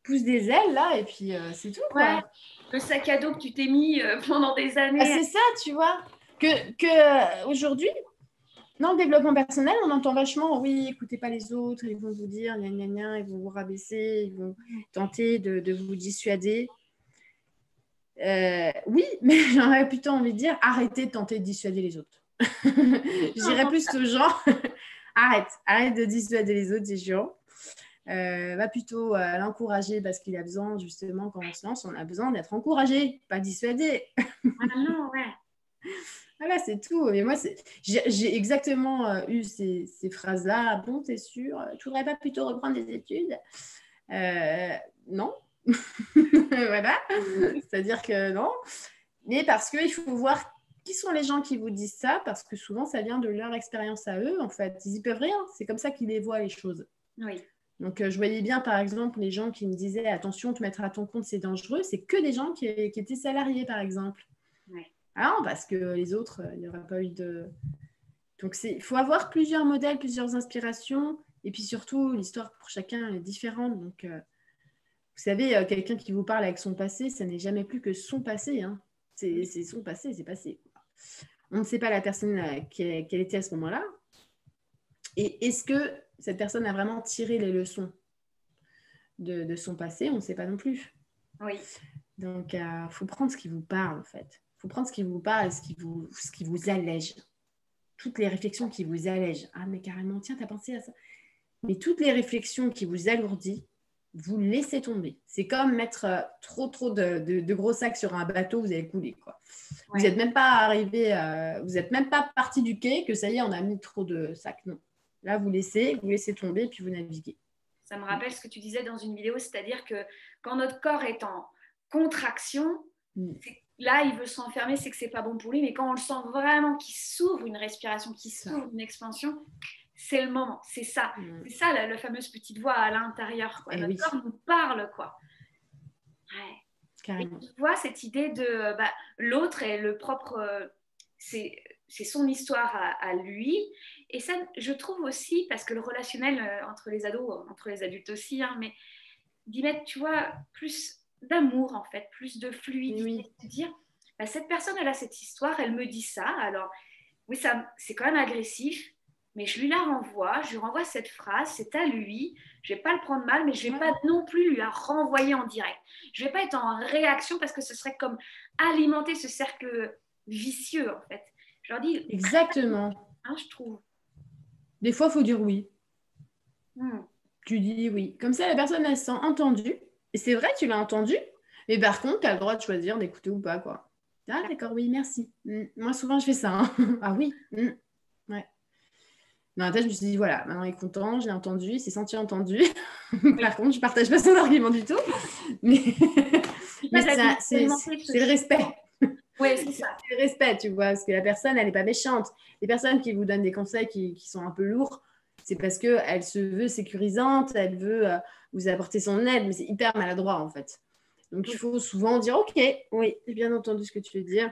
pousse des ailes là, et puis c'est tout, Ouais, quoi. le sac à dos que tu t'es mis pendant des Ah, années. c'est ça, tu vois. Aujourd'hui, dans le développement personnel, on entend vachement, oui, écoutez pas les autres, ils vont vous dire, gna gna gna, ils vont vous rabaisser, ils vont tenter de vous dissuader. Oui, mais j'aurais plutôt envie de dire, arrêtez de tenter de dissuader les autres. Je dirais plus aux gens, arrête de dissuader les autres, c'est chiant. Va plutôt l'encourager parce qu'il a besoin, justement, quand on se lance, on a besoin d'être encouragé, pas dissuadé. Ah non, ouais. Voilà, c'est tout. Mais moi, j'ai exactement eu ces phrases-là. Bon, t'es sûr? Tu voudrais pas plutôt reprendre des études? Non. Voilà. C'est-à-dire que non. Mais parce qu'il faut voir qui sont les gens qui vous disent ça, parce que souvent, ça vient de leur expérience à eux, en fait. Ils y peuvent rien. C'est comme ça qu'ils les voient, les choses. Oui. Donc, je voyais bien, par exemple, les gens qui me disaient attention, te mettre à ton compte, c'est dangereux. C'est que des gens qui étaient salariés, par exemple. Ouais. Ah non, parce que les autres, il n'y aura pas eu de. Donc, il faut avoir plusieurs modèles, plusieurs inspirations. Et puis surtout, l'histoire pour chacun est différente. Donc, vous savez, quelqu'un qui vous parle avec son passé, ça n'est jamais plus que son passé. Hein. C'est son passé, c'est passé. On ne sait pas la personne qu'elle était à ce moment-là. Et est-ce que cette personne a vraiment tiré les leçons de son passé? On ne sait pas non plus. Oui. Donc, il faut prendre ce qui vous parle, en fait. Il faut prendre ce qui vous parle et ce qui vous allège. Toutes les réflexions qui vous allègent. Ah, mais carrément, tiens, t'as pensé à ça. Mais toutes les réflexions qui vous alourdissent, vous laissez tomber. C'est comme mettre trop de gros sacs sur un bateau, vous allez couler, quoi. Ouais. Vous n'êtes même pas arrivé, vous n'êtes même pas parti du quai que ça y est, on a mis trop de sacs. Non. Là, vous laissez tomber, puis vous naviguez. Ça me rappelle ce que tu disais dans une vidéo, c'est-à-dire que quand notre corps est en contraction, là, il veut s'enfermer, c'est que c'est pas bon pour lui, mais quand on le sent vraiment qu'il s'ouvre une respiration, qu'il s'ouvre une expansion, c'est le moment, c'est ça. C'est ça, la fameuse petite voix à l'intérieur, quoi. Notre corps nous parle, quoi. Ouais. Carrément. Et tu vois, cette idée de l'autre est le propre... c'est son histoire à lui. Et ça, je trouve aussi, parce que le relationnel entre les ados, entre les adultes aussi, hein, mais d'y mettre, tu vois, plus d'amour, en fait, plus de fluidité, de dire, cette personne, elle a cette histoire, elle me dit ça, alors oui, ça, c'est quand même agressif, mais je lui la renvoie, je lui renvoie cette phrase, c'est à lui, je vais pas le prendre mal, mais je vais pas non plus lui la renvoyer en direct. Je vais pas être en réaction parce que ce serait comme alimenter ce cercle vicieux, en fait. Je leur dis... Exactement. Hein, je trouve. Des fois, il faut dire oui. Tu dis oui. Comme ça, la personne, elle se sent entendue. Et c'est vrai, tu l'as entendue. Mais par contre, tu as le droit de choisir d'écouter ou pas, quoi. Ah, d'accord, oui, merci. Moi, souvent, je fais ça. Hein. Ah oui. Ouais. Dans la tête, je me suis dit, voilà, maintenant il est content, je l'ai entendu, il s'est senti entendu. Par contre, je ne partage pas son argument du tout. Mais c'est le respect. Oui, c'est ça. C'est le respect, tu vois, parce que la personne, elle n'est pas méchante. Les personnes qui vous donnent des conseils qui sont un peu lourds, c'est parce qu'elle se veut sécurisante, elle veut vous apporter son aide, mais c'est hyper maladroit, en fait. Donc, il faut souvent dire, OK, oui, j'ai bien entendu ce que tu veux dire.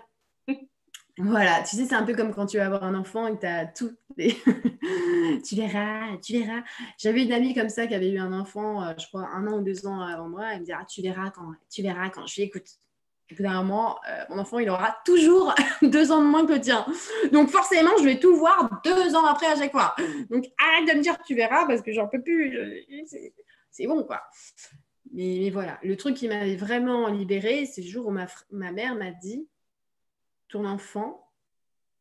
Voilà, tu sais, c'est un peu comme quand tu vas avoir un enfant et que tu as tout. Tu verras, tu verras. J'avais une amie comme ça qui avait eu un enfant, je crois, 1 an ou 2 ans avant moi. Elle me disait, ah, tu verras quand. Je lui écoute. Au bout d'un moment, mon enfant, il aura toujours 2 ans de moins que le tien. Donc, forcément, je vais tout voir 2 ans après à chaque fois. Donc, arrête de me dire tu verras parce que j'en peux plus. C'est bon, quoi. Mais voilà, le truc qui m'avait vraiment libérée, c'est le jour où ma mère m'a dit, ton enfant,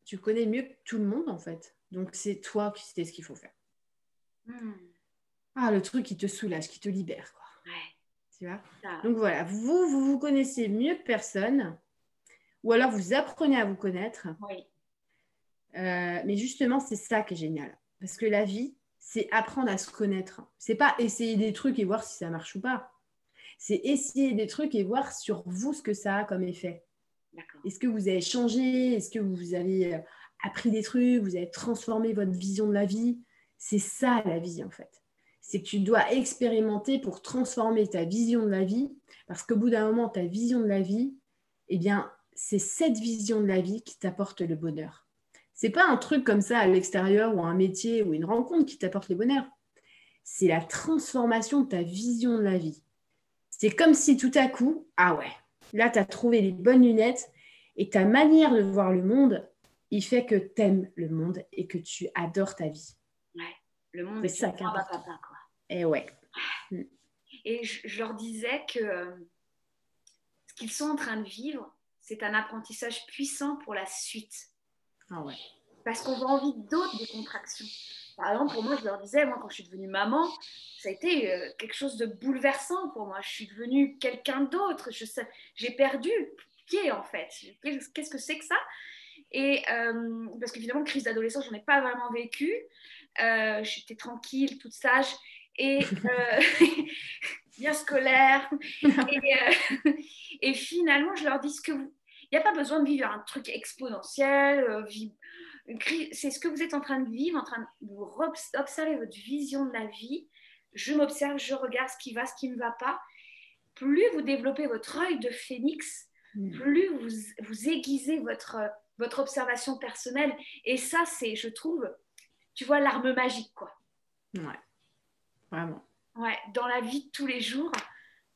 tu connais mieux que tout le monde, en fait. Donc, c'est toi qui sais ce qu'il faut faire. Ah, le truc qui te soulage, qui te libère, quoi. Ouais. Tu vois. Donc, voilà, vous connaissez mieux que personne, ou alors vous apprenez à vous connaître. Oui. Mais justement, c'est ça qui est génial. Parce que la vie, c'est apprendre à se connaître. C'est pas essayer des trucs et voir si ça marche ou pas. C'est essayer des trucs et voir sur vous ce que ça a comme effet. Est-ce que vous avez changé? Est-ce que vous avez appris des trucs, vous avez transformé votre vision de la vie. C'est ça la vie en fait. C'est que tu dois expérimenter pour transformer ta vision de la vie, parce qu'au bout d'un moment, ta vision de la vie, eh bien, c'est cette vision de la vie qui t'apporte le bonheur. C'est pas un truc comme ça à l'extérieur ou un métier ou une rencontre qui t'apporte le bonheur. C'est la transformation de ta vision de la vie. C'est comme si tout à coup, ah ouais, là, tu as trouvé les bonnes lunettes et ta manière de voir le monde, il fait que tu aimes le monde et que tu adores ta vie. Ouais, le monde c'est est ça qui est important. papa, quoi. Et ouais. Et je leur disais que ce qu'ils sont en train de vivre, c'est un apprentissage puissant pour la suite. Ah ouais. Parce qu'on va envie d'autres décontractions. Par exemple, pour moi, je leur disais, moi, quand je suis devenue maman, ça a été quelque chose de bouleversant pour moi. Je suis devenue quelqu'un d'autre. J'ai perdu pied, en fait. Qu'est-ce que c'est que ça? Et parce qu'évidemment, crise d'adolescence, je n'en ai pas vraiment vécu. J'étais tranquille, toute sage et bien scolaire. Et finalement, je leur dis il n'y a pas besoin de vivre un truc exponentiel. C'est ce que vous êtes en train de vivre, en train de observer votre vision de la vie. Je m'observe, je regarde ce qui va, ce qui ne va pas. Plus vous développez votre œil de phénix, plus vous aiguisez votre observation personnelle. Et ça, c'est, je trouve, tu vois, l'arme magique, quoi. Ouais, vraiment. Ouais, dans la vie de tous les jours,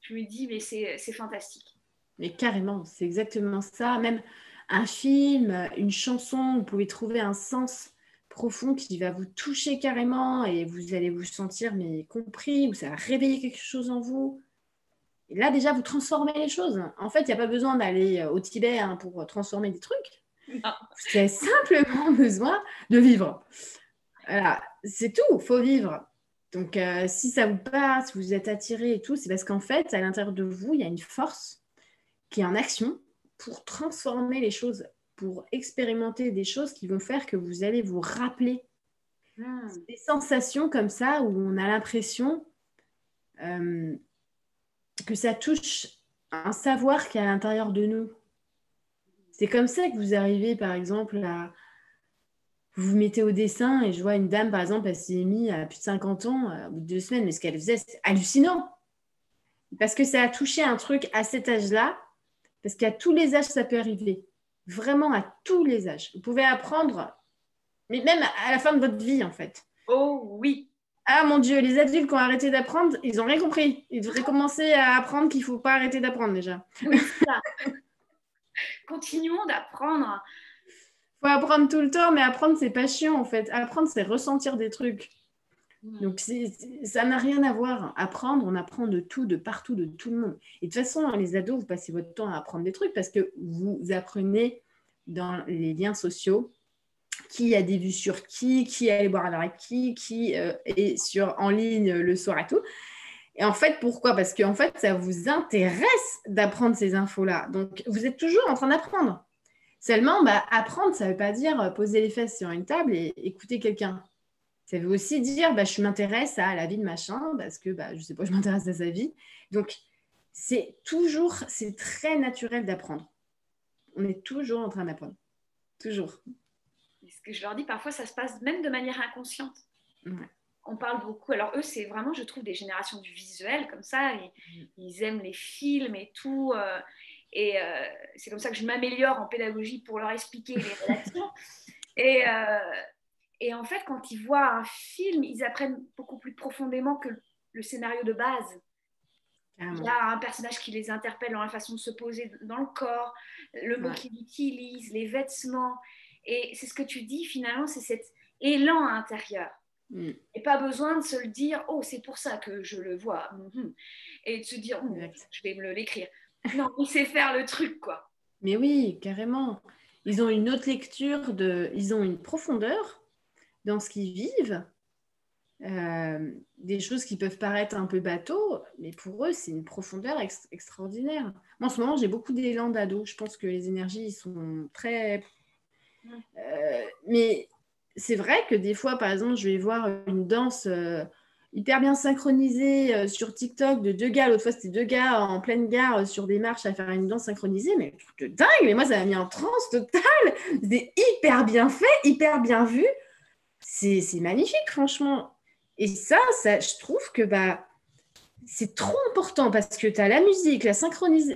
je me dis, mais c'est fantastique. Mais carrément, c'est exactement ça. Même un film, une chanson, vous pouvez trouver un sens profond qui va vous toucher carrément et vous allez vous sentir mais compris, ou ça va réveiller quelque chose en vous. Et là, déjà, vous transformez les choses. En fait, il n'y a pas besoin d'aller au Tibet pour transformer des trucs. Non. Vous avez simplement besoin de vivre. Voilà, c'est tout, il faut vivre. Donc, si ça vous passe, si vous êtes attiré et tout, c'est parce qu'en fait, à l'intérieur de vous, il y a une force qui est en action pour transformer les choses, pour expérimenter des choses qui vont faire que vous allez vous rappeler des sensations comme ça où on a l'impression que ça touche un savoir qui est à l'intérieur de nous. C'est comme ça que vous arrivez, par exemple, à vous vous mettez au dessin et je vois une dame, par exemple, elle s'est mise à plus de 50 ans, au bout de 2 semaines, mais ce qu'elle faisait, c'est hallucinant. Parce que ça a touché un truc à cet âge-là, parce qu'à tous les âges, ça peut arriver. Vraiment à tous les âges. Vous pouvez apprendre, mais même à la fin de votre vie, en fait. Oh oui. Ah mon Dieu, les adultes qui ont arrêté d'apprendre, ils n'ont rien compris. Ils devraient commencer à apprendre qu'il ne faut pas arrêter d'apprendre déjà. Oui, c'est ça. Continuons d'apprendre. Il faut apprendre tout le temps, mais apprendre, c'est pas chiant, en fait. Apprendre, c'est ressentir des trucs. Donc, ça n'a rien à voir. Apprendre, on apprend de tout, de partout, de tout le monde. Et de toute façon, les ados, vous passez votre temps à apprendre des trucs parce que vous apprenez dans les liens sociaux qui a des vues sur qui allait boire avec qui est en ligne le soir et tout. Et en fait, pourquoi? Parce qu'en fait, ça vous intéresse d'apprendre ces infos-là. Donc, vous êtes toujours en train d'apprendre. Seulement, apprendre, ça ne veut pas dire poser les fesses sur une table et écouter quelqu'un. Ça veut aussi dire, je m'intéresse à la vie de machin parce que, je ne sais pas, je m'intéresse à sa vie. Donc, c'est très naturel d'apprendre. On est toujours en train d'apprendre. Toujours. Et ce que je leur dis, parfois, ça se passe même de manière inconsciente. Ouais. On parle beaucoup. Alors, eux, c'est vraiment, je trouve, des générations du visuel, comme ça. Ils aiment les films et tout. Et c'est comme ça que je m'améliore en pédagogie pour leur expliquer les relations. Et en fait, quand ils voient un film, ils apprennent beaucoup plus profondément que le scénario de base. Il y a un personnage qui les interpelle dans la façon de se poser dans le corps, le mot qu'il utilise, les vêtements. Et c'est ce que tu dis, finalement, c'est cet élan intérieur. Et pas besoin de se le dire, oh, c'est pour ça que je le vois. Et de se dire, je vais me l'écrire. Non, il sait faire le truc, quoi. Mais oui, carrément. Ils ont une autre lecture, ils ont une profondeur dans ce qu'ils vivent. Des choses qui peuvent paraître un peu bateaux, mais pour eux, c'est une profondeur extraordinaire. Moi, en ce moment, j'ai beaucoup d'élan d'ados. Je pense que les énergies sont très... mais c'est vrai que des fois, par exemple, je vais voir une danse hyper bien synchronisé sur TikTok de deux gars. L'autre fois, c'était deux gars en pleine gare sur des marches à faire une danse synchronisée. Mais truc de dingue! Mais moi, ça m'a mis en transe totale. C'était hyper bien fait, hyper bien vu. C'est magnifique, franchement. Et ça, je trouve que c'est trop important parce que tu as la musique,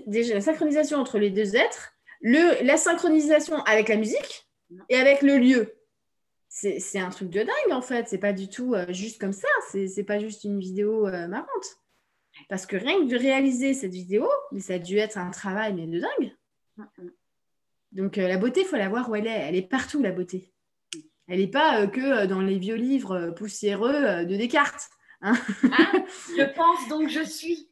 déjà, la synchronisation entre les deux êtres, la synchronisation avec la musique et avec le lieu. C'est un truc de dingue, en fait. C'est pas du tout juste comme ça. C'est pas juste une vidéo marrante. Parce que rien que de réaliser cette vidéo, mais ça a dû être un travail, mais de dingue. Donc, la beauté, il faut la voir où elle est. Elle est partout, la beauté. Elle n'est pas que dans les vieux livres poussiéreux de Descartes. Hein. Je pense, donc je suis.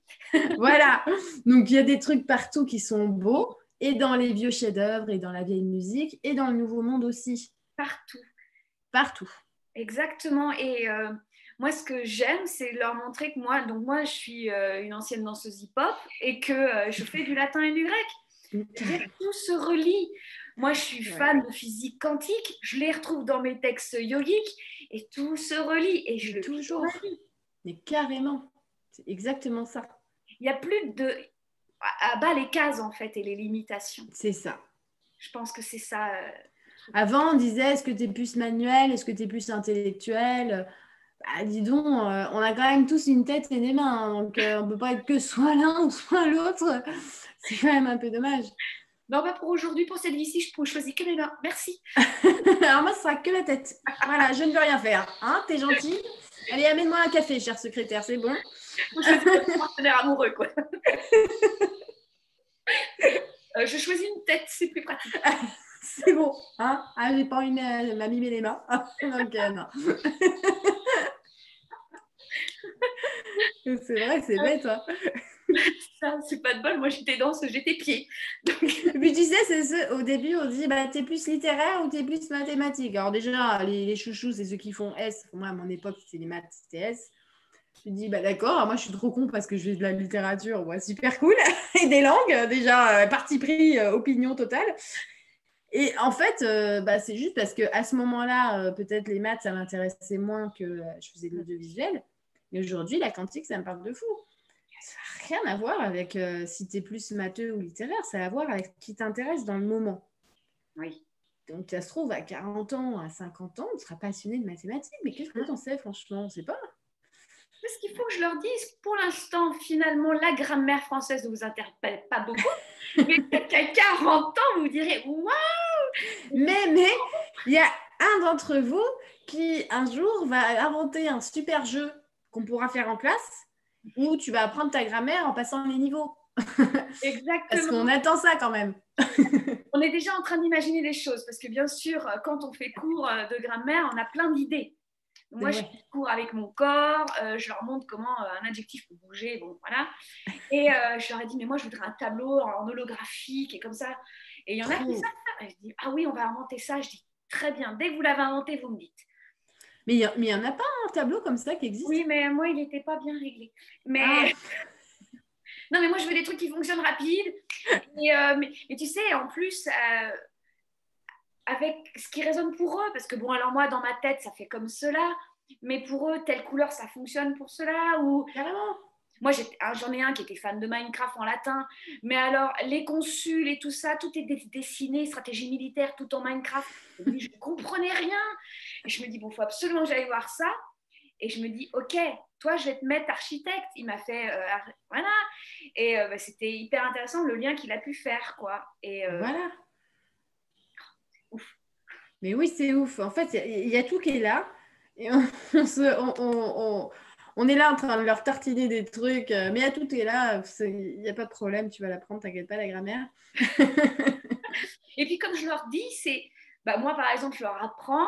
Voilà. Donc, il y a des trucs partout qui sont beaux, et dans les vieux chefs-d'œuvre, et dans la vieille musique, et dans le nouveau monde aussi. Partout. Partout. Exactement. Et moi, ce que j'aime, c'est leur montrer que moi, je suis une ancienne danseuse hip-hop et que je fais du latin et du grec. Tout se relie. Moi, je suis fan de physique quantique. Je les retrouve dans mes textes yogiques et tout se relie. Et je le toujours. Mais carrément. C'est exactement ça. Il n'y a plus de... à bas les cases, en fait, et les limitations. C'est ça. Je pense que c'est ça. Avant, on disait, est-ce que tu es plus manuel? Est-ce que tu es plus intellectuel? Dis donc, on a quand même tous une tête et des mains. Hein, donc, on ne peut pas être que soit l'un ou soit l'autre. C'est quand même un peu dommage. Non, pour aujourd'hui, pour cette vie-ci, je choisis que les mains. Merci. Alors moi, ce sera que la tête. Voilà, je ne veux rien faire. Hein, t'es gentil? Allez, amène-moi un café, cher secrétaire, c'est bon? Je choisis mon partenaire amoureux, quoi. Je choisis une tête, c'est plus pratique. C'est bon. Hein, j'ai pas envie de m'amimer les mains. Donc, non. C'est vrai, c'est bête, hein. Ça, c'est pas de bol. Moi, j'étais danse, j'étais pied. Donc... Et puis, tu sais, au début, on dit, t'es plus littéraire ou t'es plus mathématique? Alors déjà, les chouchous, c'est ceux qui font S. Moi, à mon époque, c'était les maths, c'était S. Je me dis, d'accord, moi, je suis trop con parce que je fais de la littérature. Ouais, super cool. Et des langues, déjà, parti pris, opinion totale. Et en fait, c'est juste parce qu'à ce moment-là, peut-être les maths, ça m'intéressait moins que je faisais de l'audiovisuel. Mais aujourd'hui, la quantique, ça me parle de fou. Ça n'a rien à voir avec si tu es plus matheux ou littéraire, ça a à voir avec ce qui t'intéresse dans le moment. Oui. Donc, ça se trouve, à 40 ans, à 50 ans, tu seras passionné de mathématiques. Mais qu'est-ce que tu en sais, franchement? On ne sait pas. Ce qu'il faut que je leur dise, pour l'instant, finalement, la grammaire française ne vous interpelle pas beaucoup. Mais peut-être qu'à 40 ans, vous direz waouh! Mais il y a un d'entre vous qui, un jour, va inventer un super jeu qu'on pourra faire en classe où tu vas apprendre ta grammaire en passant les niveaux. Exactement. Parce qu'on attend ça quand même. On est déjà en train d'imaginer des choses parce que bien sûr, quand on fait cours de grammaire, on a plein d'idées. Moi, je fais cours avec mon corps, je leur montre comment un adjectif peut bouger, bon, voilà. Et je leur ai dit, mais moi, je voudrais un tableau en holographique et comme ça. Et il y en a qui savent ça. Et je dis, ah oui, on va inventer ça. Je dis, très bien, dès que vous l'avez inventé, vous me dites. Mais il n'y en a pas un tableau comme ça qui existe? Oui, mais moi, il n'était pas bien réglé. Mais... non, mais moi, je veux des trucs qui fonctionnent rapide. Et, mais tu sais, en plus, avec ce qui résonne pour eux, parce que bon, alors moi, dans ma tête, ça fait comme cela, mais pour eux, telle couleur, ça fonctionne pour cela, ou carrément. Moi, j'en ai un qui était fan de Minecraft en latin, mais alors, les consuls et tout ça, tout est dessiné, stratégie militaire, tout en Minecraft. Je ne comprenais rien. Et je me dis, bon, il faut absolument que j'aille voir ça. Et je me dis, ok, toi, je vais te mettre architecte. Il m'a fait, voilà. Et c'était hyper intéressant le lien qu'il a pu faire, quoi. Et voilà. Ouf. Mais oui, c'est ouf. En fait, il y a tout qui est là. Et on est là en train de leur tartiner des trucs. Mais il y a tout est là. Il n'y a pas de problème. Tu vas l'apprendre, t'inquiète pas, la grammaire. Et puis, comme je leur dis, c'est... moi, par exemple, je leur apprends.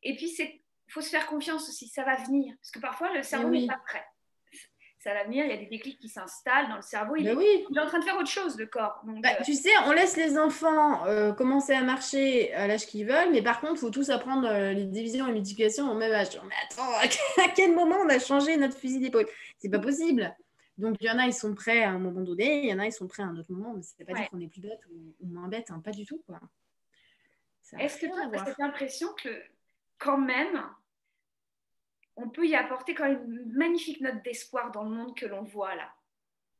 Et puis, il faut se faire confiance aussi. Ça va venir. Parce que parfois, le cerveau n'est pas prêt. Ça va venir, il y a des déclics qui s'installent dans le cerveau. Il est en train de faire autre chose, le corps. Donc, tu sais, on laisse les enfants commencer à marcher à l'âge qu'ils veulent, mais par contre, il faut tous apprendre les divisions et multiplications au même âge. Mais attends, à quel moment on a changé notre fusil d'épaule? C'est pas possible. Donc, il y en a, ils sont prêts à un moment donné, il y en a, ils sont prêts à un autre moment, mais ça ne veut pas dire qu'on est plus bête ou moins bête, hein, pas du tout, quoi. Est-ce que tu as cette impression que, quand même, on peut y apporter quand même une magnifique note d'espoir dans le monde que l'on voit là.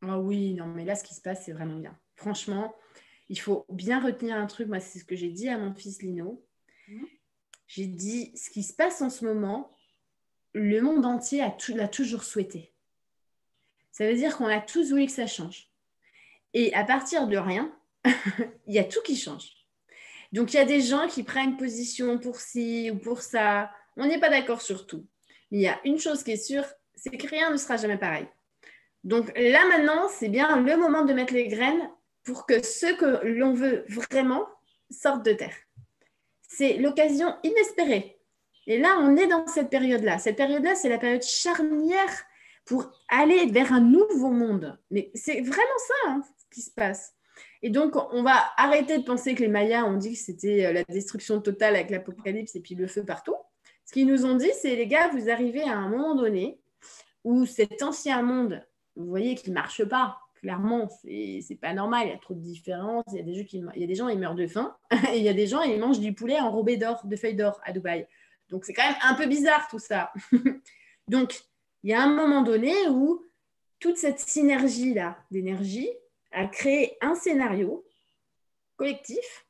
Ah oui, non, mais là, ce qui se passe, c'est vraiment bien. Franchement, il faut bien retenir un truc. Moi, c'est ce que j'ai dit à mon fils Lino. Mhm. J'ai dit, ce qui se passe en ce moment, le monde entier l'a toujours souhaité. Ça veut dire qu'on a tous voulu que ça change. Et à partir de rien, il y a tout qui change. Donc, il y a des gens qui prennent position pour ci ou pour ça. On n'est pas d'accord sur tout. Mais il y a une chose qui est sûre, c'est que rien ne sera jamais pareil. Donc là, maintenant, c'est bien le moment de mettre les graines pour que ce que l'on veut vraiment sorte de terre. C'est l'occasion inespérée. Et là, on est dans cette période-là. Cette période-là, c'est la période charnière pour aller vers un nouveau monde. Mais c'est vraiment ça, hein, ce qui se passe. Et donc, on va arrêter de penser que les Mayas ont dit que c'était la destruction totale avec l'apocalypse et puis le feu partout. Ce qu'ils nous ont dit, c'est les gars, vous arrivez à un moment donné où cet ancien monde, vous voyez qu'il ne marche pas. Clairement, c'est pas normal, il y a trop de différences. Il y a des gens, ils meurent de faim, et il y a des gens, ils mangent du poulet enrobé d'or, de feuilles d'or à Dubaï. Donc, c'est quand même un peu bizarre tout ça. Donc, il y a un moment donné où toute cette synergie-là d'énergie a créé un scénario collectif.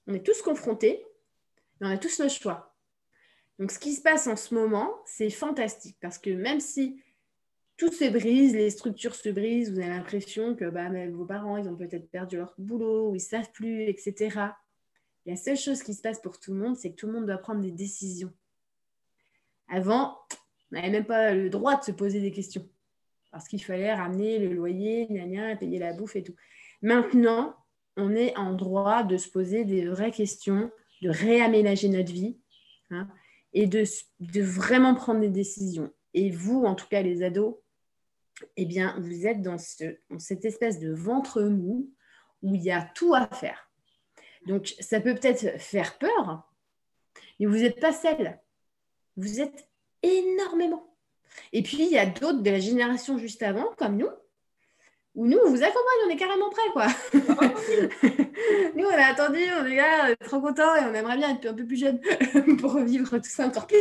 On est tous confrontés, mais on a tous nos choix. Donc, ce qui se passe en ce moment, c'est fantastique parce que même si tout se brise, les structures se brisent, vous avez l'impression que vos parents, ils ont peut-être perdu leur boulot, ou ils ne savent plus, etc. La seule chose qui se passe pour tout le monde, c'est que tout le monde doit prendre des décisions. Avant, on n'avait même pas le droit de se poser des questions, parce qu'il fallait ramener le loyer, payer la bouffe et tout. Maintenant, on est en droit de se poser des vraies questions, de réaménager notre vie, hein, et de vraiment prendre des décisions. Et vous, en tout cas les ados, eh bien, vous êtes dans cette espèce de ventre mou où il y a tout à faire. Donc, ça peut peut-être faire peur, mais vous n'êtes pas seul. Vous êtes énormément. Et puis, il y a d'autres de la génération juste avant, comme nous, où nous, on vous accompagne, on est carrément prêts, quoi. Nous, on a attendu, on est là, on est trop contents et on aimerait bien être un peu plus jeunes pour revivre tout ça encore plus.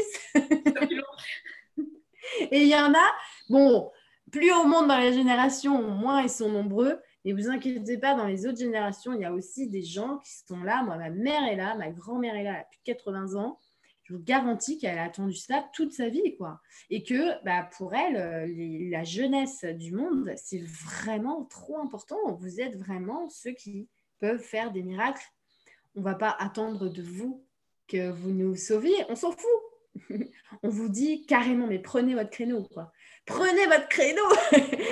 Et il y en a, bon, plus on monte dans la génération, moins ils sont nombreux. Et vous inquiétez pas, dans les autres générations, il y a aussi des gens qui sont là. Moi, ma mère est là, ma grand-mère est là, elle a plus de 80 ans. Je vous garantis qu'elle a attendu ça toute sa vie, quoi. Et que pour elle, la jeunesse du monde, c'est vraiment trop important. Vous êtes vraiment ceux qui peuvent faire des miracles. On ne va pas attendre de vous que vous nous sauviez. On s'en fout. On vous dit carrément, mais prenez votre créneau, quoi. Prenez votre créneau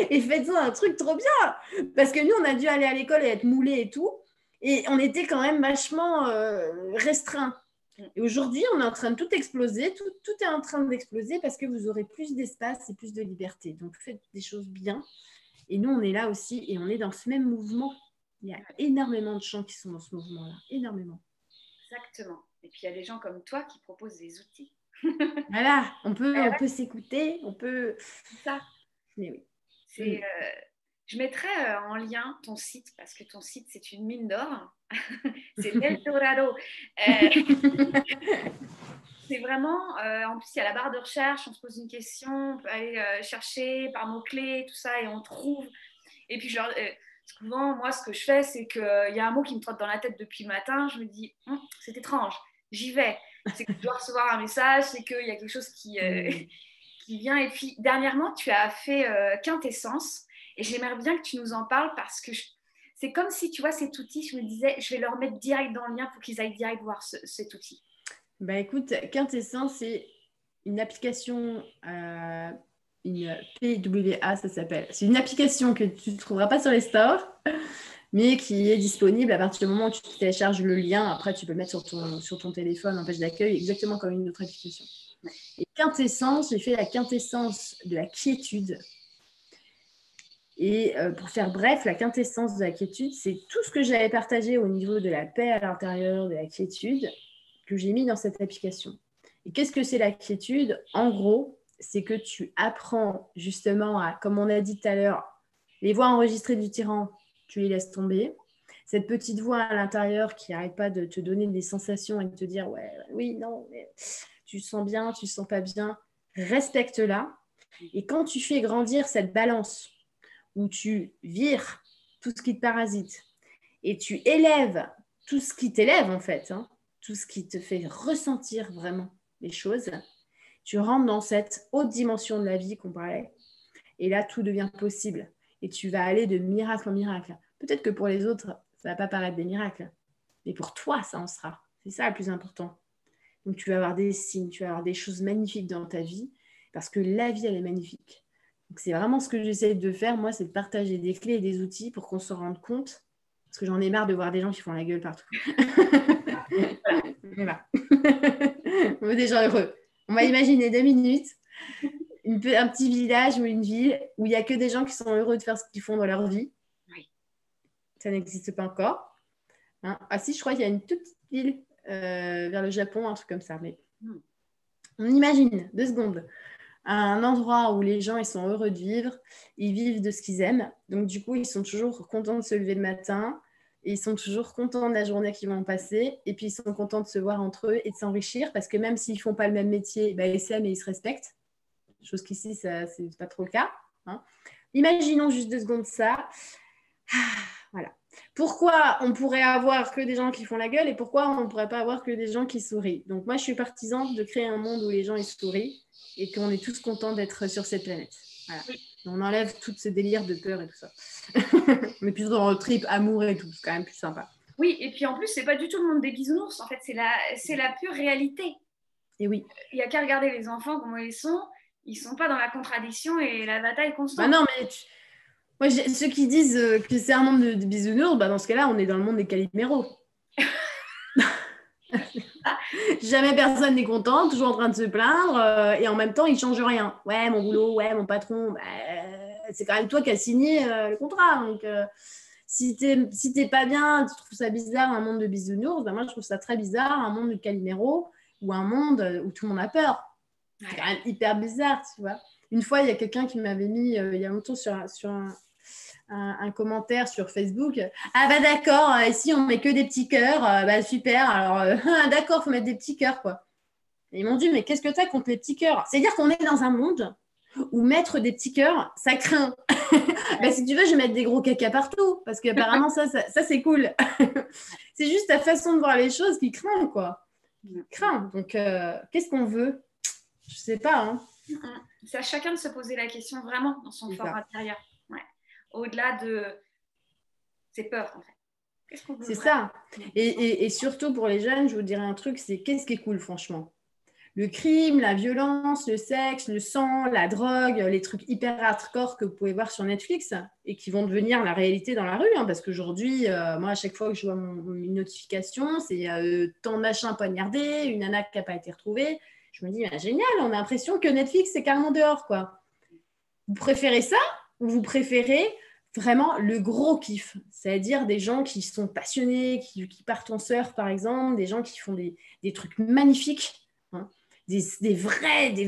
et faites-en un truc trop bien. Parce que nous, on a dû aller à l'école et être moulés et tout. Et on était quand même vachement restreints. Et aujourd'hui, on est en train de tout exploser. Tout est en train d'exploser parce que vous aurez plus d'espace et plus de liberté. Donc, faites des choses bien. Et nous, on est là aussi et on est dans ce même mouvement. Il y a énormément de gens qui sont dans ce mouvement-là. Énormément. Exactement. Et puis, il y a des gens comme toi qui proposent des outils. Voilà, on peut s'écouter, on peut... C'est ça. Mais oui. Je mettrai en lien ton site, parce que ton site, c'est une mine d'or. C'est l'Eldorado. C'est vraiment, en plus, il y a la barre de recherche, on se pose une question, on peut aller chercher par mots-clés, tout ça, et on trouve. Et puis, souvent, moi, ce que je fais, c'est qu'il y a un mot qui me trotte dans la tête depuis le matin, je me dis, c'est étrange, j'y vais. C'est que je dois recevoir un message, c'est qu'il y a quelque chose qui vient. Et puis, dernièrement, tu as fait Quintessence, et j'aimerais bien que tu nous en parles parce que c'est comme si, tu vois, cet outil, je me disais, je vais leur mettre direct dans le lien pour qu'ils aillent direct voir cet outil. Écoute, Quintessence, c'est une application, une PWA, ça s'appelle. C'est une application que tu ne trouveras pas sur les stores, mais qui est disponible à partir du moment où tu télécharges le lien. Après, tu peux le mettre sur ton téléphone en page d'accueil, exactement comme une autre application. Et Quintessence, j'ai fait la quintessence de la quiétude. Et pour faire bref, la quintessence de la quiétude, c'est tout ce que j'avais partagé au niveau de la paix à l'intérieur, de la quiétude, que j'ai mis dans cette application. Et qu'est-ce que c'est la quiétude? En gros, c'est que tu apprends justement à, comme on a dit tout à l'heure, les voix enregistrées du tyran, tu les laisses tomber. Cette petite voix à l'intérieur qui n'arrête pas de te donner des sensations et de te dire ouais, oui, non, mais tu sens bien, tu sens pas bien. respecte-la. Et quand tu fais grandir cette balance où tu vires tout ce qui te parasite et tu élèves tout ce qui t'élève en fait, hein, tout ce qui te fait ressentir vraiment les choses, tu rentres dans cette haute dimension de la vie qu'on parlait. Et là, tout devient possible. Et tu vas aller de miracle en miracle. Peut-être que pour les autres, ça ne va pas paraître des miracles. Mais pour toi, ça en sera. C'est ça le plus important. Donc, tu vas avoir des signes, tu vas avoir des choses magnifiques dans ta vie. Parce que la vie, elle est magnifique. Donc, c'est vraiment ce que j'essaie de faire, moi, c'est de partager des clés et des outils pour qu'on se rende compte. Parce que j'en ai marre de voir des gens qui font la gueule partout. Voilà. On veut des gens heureux. On va imaginer 2 minutes un petit village ou une ville où il n'y a que des gens qui sont heureux de faire ce qu'ils font dans leur vie. Oui. Ça n'existe pas encore. Hein. Ah si, je crois qu'il y a une toute petite ville vers le Japon, un truc comme ça. Mais on imagine 2 secondes un endroit où les gens ils sont heureux de vivre, ils vivent de ce qu'ils aiment. Donc du coup, ils sont toujours contents de se lever le matin. Et ils sont toujours contents de la journée qu'ils vont passer. Et puis, ils sont contents de se voir entre eux et de s'enrichir parce que même s'ils ne font pas le même métier, ils s'aiment et ils se respectent. Chose qu'ici, ce n'est pas trop le cas. Hein. Imaginons juste 2 secondes ça. Voilà. Pourquoi on pourrait avoir que des gens qui font la gueule et pourquoi on ne pourrait pas avoir que des gens qui sourient? Donc, moi, je suis partisane de créer un monde où les gens ils sourient et qu'on est tous contents d'être sur cette planète. Voilà. On enlève tout ce délire de peur et tout ça. On est plus dans le trip amour et tout. C'est quand même plus sympa. Oui, et puis en plus, c'est pas du tout le monde des bisounours. En fait, c'est la pure réalité. Et oui. Il n'y a qu'à regarder les enfants, comment ils sont. Ils sont pas dans la contradiction et la bataille constante. Bah non, mais moi, ceux qui disent que c'est un monde de bisounours, dans ce cas-là, on est dans le monde des caliméros. Jamais personne n'est content, toujours en train de se plaindre, et en même temps, il ne change rien. Ouais, mon boulot, ouais, mon patron, c'est quand même toi qui as signé le contrat. Donc, si t'es pas bien, tu trouves ça bizarre, un monde de bisounours, moi, je trouve ça très bizarre, un monde de caliméros ou un monde où tout le monde a peur. C'est quand même hyper bizarre, tu vois. Une fois, il y a quelqu'un qui m'avait mis, il y a longtemps, sur un commentaire sur Facebook. Ah bah d'accord, ici on met que des petits cœurs, super, alors d'accord, il faut mettre des petits cœurs, quoi. Et ils m'ont dit, mais qu'est-ce que tu as contre les petits cœurs? C'est-à-dire qu'on est dans un monde où mettre des petits cœurs, ça craint. Si tu veux, je vais mettre des gros caca partout, parce qu'apparemment, ça c'est cool. C'est juste ta façon de voir les choses qui craint, quoi. Craint. Donc, qu'est-ce qu'on veut? Je sais pas, hein. C'est à chacun de se poser la question vraiment dans son fort intérieur. Ouais. Au-delà de ses peurs, en fait. Qu'est-ce qu'on veut C'est ça. Et surtout pour les jeunes, je vous dirais un truc, c'est qu'est-ce qui est cool, franchement? Le crime, la violence, le sexe, le sang, la drogue, les trucs hyper hardcore que vous pouvez voir sur Netflix et qui vont devenir la réalité dans la rue. Hein, parce qu'aujourd'hui, moi, à chaque fois que je vois une notification, c'est tant de machins poignardés, une nana qui n'a pas été retrouvée. Je me dis, génial, on a l'impression que Netflix, c'est carrément dehors, quoi. Vous préférez ça ou vous préférez vraiment le gros kiff? C'est-à-dire des gens qui sont passionnés, qui partent en surf, par exemple, des gens qui font des trucs magnifiques, hein, des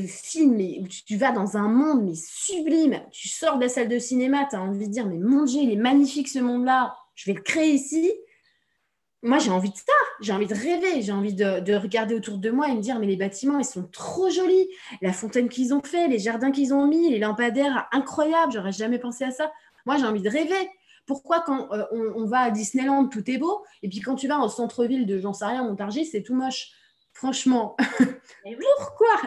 films où tu vas dans un monde mais sublime. Tu sors de la salle de cinéma, tu as envie de dire, mais mon Dieu, il est magnifique ce monde-là, je vais le créer ici. Moi, j'ai envie de ça, j'ai envie de rêver, j'ai envie de regarder autour de moi et me dire, mais les bâtiments, ils sont trop jolis. La fontaine qu'ils ont fait, les jardins qu'ils ont mis, les lampadaires incroyables, j'aurais jamais pensé à ça. Moi, j'ai envie de rêver. Pourquoi quand on va à Disneyland, tout est beau, et puis quand tu vas au centre-ville de, j'en sais rien, Montargis, c'est tout moche. Franchement, oui. Pourquoi?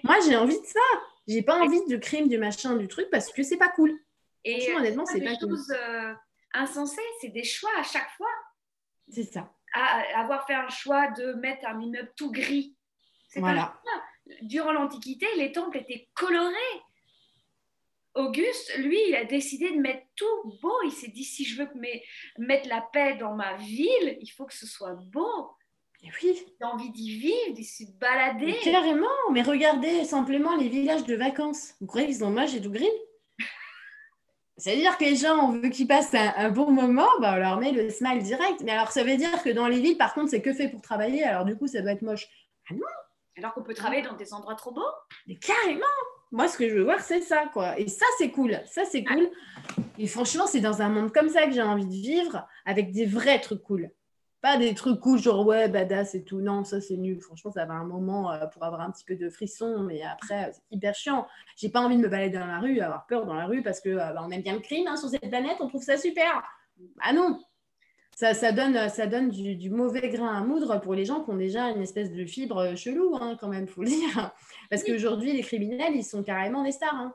Moi, j'ai envie de ça. J'ai pas envie de crime, du machin, du truc, parce que c'est pas cool. Et franchement, honnêtement, c'est pas cool. Des choses insensées, c'est des choix à chaque fois. C'est ça. Avoir fait un choix de mettre un immeuble tout gris. C'est voilà. Durant l'Antiquité, les temples étaient colorés. Auguste, lui, il a décidé de mettre tout beau. Il s'est dit, si je veux mettre la paix dans ma ville, il faut que ce soit beau. Et oui. J'ai envie d'y vivre, d'y se balader. Mais carrément, mais regardez simplement les villages de vacances. Vous croyez qu'ils ont moche et tout gris? C'est-à-dire que les gens, on veut qu'ils passent un bon moment, on leur met le smile direct. Mais alors, ça veut dire que dans les villes, par contre, c'est que fait pour travailler. Alors, du coup, ça doit être moche. Ah non. Alors qu'on peut travailler dans des endroits trop beaux. Mais carrément. Moi, ce que je veux voir, c'est ça, quoi. Et ça, c'est cool. Ça, c'est cool. Et franchement, c'est dans un monde comme ça que j'ai envie de vivre, avec des vrais trucs cool. Pas des trucs cool, genre ouais, badass et tout. Non, ça c'est nul. Franchement, ça va un moment pour avoir un petit peu de frisson, mais après, c'est hyper chiant. J'ai pas envie de me balader dans la rue, avoir peur dans la rue parce que on aime bien le crime hein, sur cette planète, on trouve ça super. Ah non, ça donne du mauvais grain à moudre pour les gens qui ont déjà une espèce de fibre chelou, hein, quand même, faut le dire. Parce qu'aujourd'hui, les criminels, ils sont carrément des stars. Hein.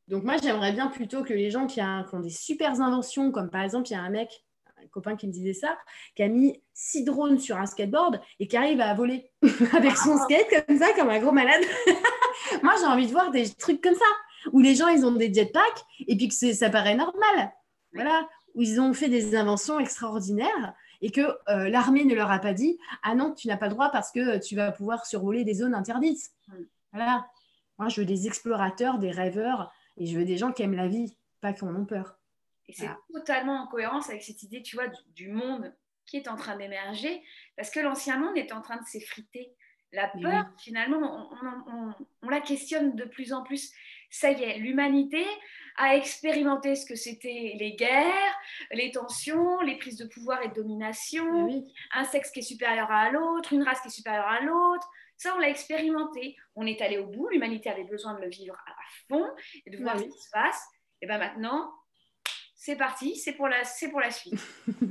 Donc moi, j'aimerais bien plutôt que les gens qui ont des super inventions, comme par exemple, il y a un mec, un copain qui me disait ça, qui a mis 6 drones sur un skateboard et qui arrive à voler avec son skate comme ça, comme un gros malade. Moi, j'ai envie de voir des trucs comme ça, où les gens, ils ont des jetpacks et puis que ça paraît normal. Voilà, où ils ont fait des inventions extraordinaires et que l'armée ne leur a pas dit « Ah non, tu n'as pas le droit parce que tu vas pouvoir survoler des zones interdites. » Voilà. Moi, je veux des explorateurs, des rêveurs et je veux des gens qui aiment la vie, pas qui en ont peur. Et c'est totalement en cohérence avec cette idée, tu vois, du monde qui est en train d'émerger, parce que l'ancien monde est en train de s'effriter. La peur, finalement, on la questionne de plus en plus. Ça y est, l'humanité a expérimenté ce que c'était les guerres, les tensions, les prises de pouvoir et de domination, un sexe qui est supérieur à l'autre, une race qui est supérieure à l'autre. Ça, on l'a expérimenté. On est allé au bout. L'humanité avait besoin de le vivre à fond et de voir ce qui se passe. Et bien maintenant, c'est parti, c'est pour la suite.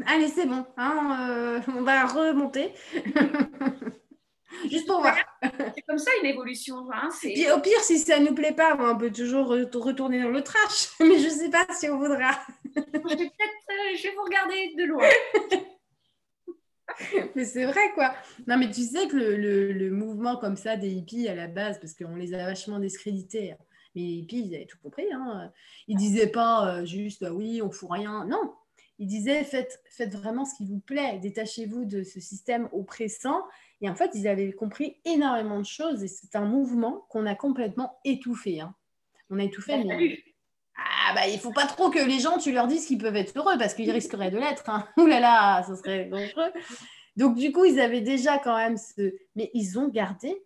Allez, c'est bon, hein, on va remonter. Juste pour voir. C'est comme ça une évolution. Hein, puis au pire, si ça ne nous plaît pas, on peut toujours retourner dans le trash. Mais je ne sais pas si on voudra. Je vais vous regarder de loin. Mais c'est vrai, quoi. Non, mais tu sais que le mouvement comme ça des hippies à la base, parce qu'on les a vachement discrédités, mais les hippies, ils avaient tout compris. Hein. Ils ne disaient pas juste oui, on ne fout rien. Non, ils disaient faites vraiment ce qui vous plaît, détachez-vous de ce système oppressant. Et en fait, ils avaient compris énormément de choses et c'est un mouvement qu'on a complètement étouffé. Hein. On a étouffé, mais... Ah, bah, il ne faut pas trop que les gens, tu leur dises qu'ils peuvent être heureux parce qu'ils risqueraient de l'être. Hein. Ouh là là, ça serait dangereux. Donc, du coup, ils avaient déjà quand même ce... Mais ils ont gardé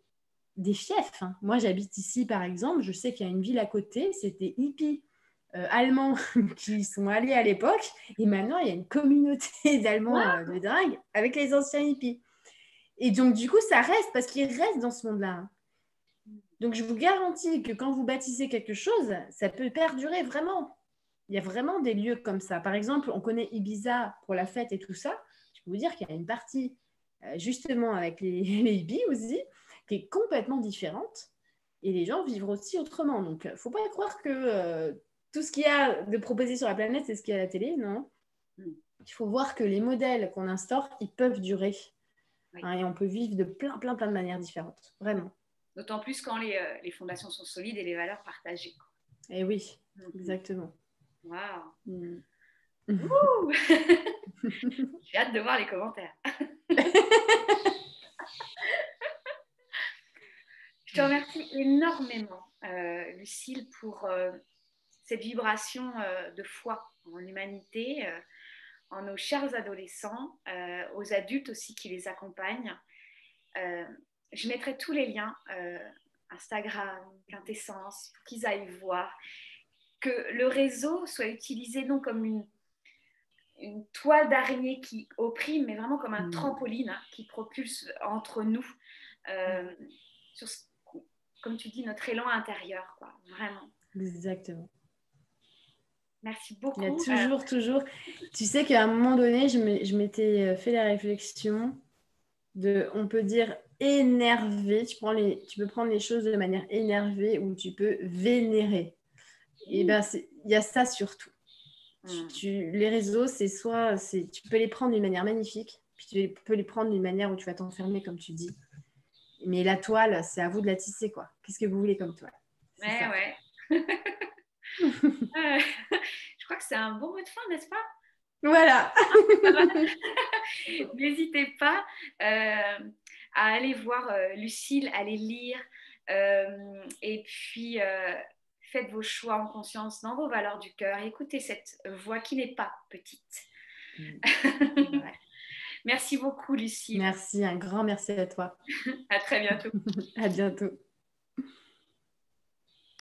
des fiefs. Hein. Moi, j'habite ici, par exemple. Je sais qu'il y a une ville à côté. C'était hippies allemands qui sont allés à l'époque. Et maintenant, il y a une communauté d'Allemands de dingue avec les anciens hippies. Et donc, du coup, ça reste parce qu'ils restent dans ce monde-là. Hein. Donc, je vous garantis que quand vous bâtissez quelque chose, ça peut perdurer vraiment. Il y a vraiment des lieux comme ça. Par exemple, on connaît Ibiza pour la fête et tout ça. Je peux vous dire qu'il y a une partie, justement, avec les hippies aussi, qui est complètement différente. Et les gens vivent aussi autrement. Donc, il ne faut pas croire que tout ce qu'il y a de proposé sur la planète, c'est ce qu'il y a à la télé. Non. Il faut voir que les modèles qu'on instaure, ils peuvent durer. Oui. Hein, et on peut vivre de plein de manières différentes. Vraiment. D'autant plus quand les fondations sont solides et les valeurs partagées. Quoi. Et oui, exactement. Waouh. J'ai hâte de voir les commentaires. Je te remercie énormément, Lucille, pour cette vibration de foi en l'humanité, en nos chers adolescents, aux adultes aussi qui les accompagnent. Je mettrai tous les liens, Instagram, Quintessence, pour qu'ils aillent voir. Que le réseau soit utilisé non comme une toile d'araignée qui opprime, mais vraiment comme un trampoline hein, qui propulse entre nous, sur comme tu dis, notre élan intérieur, quoi, vraiment. Exactement. Merci beaucoup. Il y a toujours. Tu sais qu'à un moment donné, je m'étais fait la réflexion on peut dire énervé. Tu peux prendre les choses de manière énervée ou tu peux vénérer. Et ben, il y a ça surtout. Les réseaux, tu peux les prendre d'une manière magnifique, puis tu peux les prendre d'une manière où tu vas t'enfermer, comme tu dis. Mais la toile, c'est à vous de la tisser, quoi. Qu'est-ce que vous voulez comme toile? Ouais. Je crois que c'est un bon mot de fin, n'est-ce pas? Voilà. N'hésitez pas à aller voir Lucille, à les lire, et puis faites vos choix en conscience dans vos valeurs du cœur. Écoutez cette voix qui n'est pas petite. Ouais. Merci beaucoup, Lucille. Merci, un grand merci à toi. À très bientôt. À bientôt.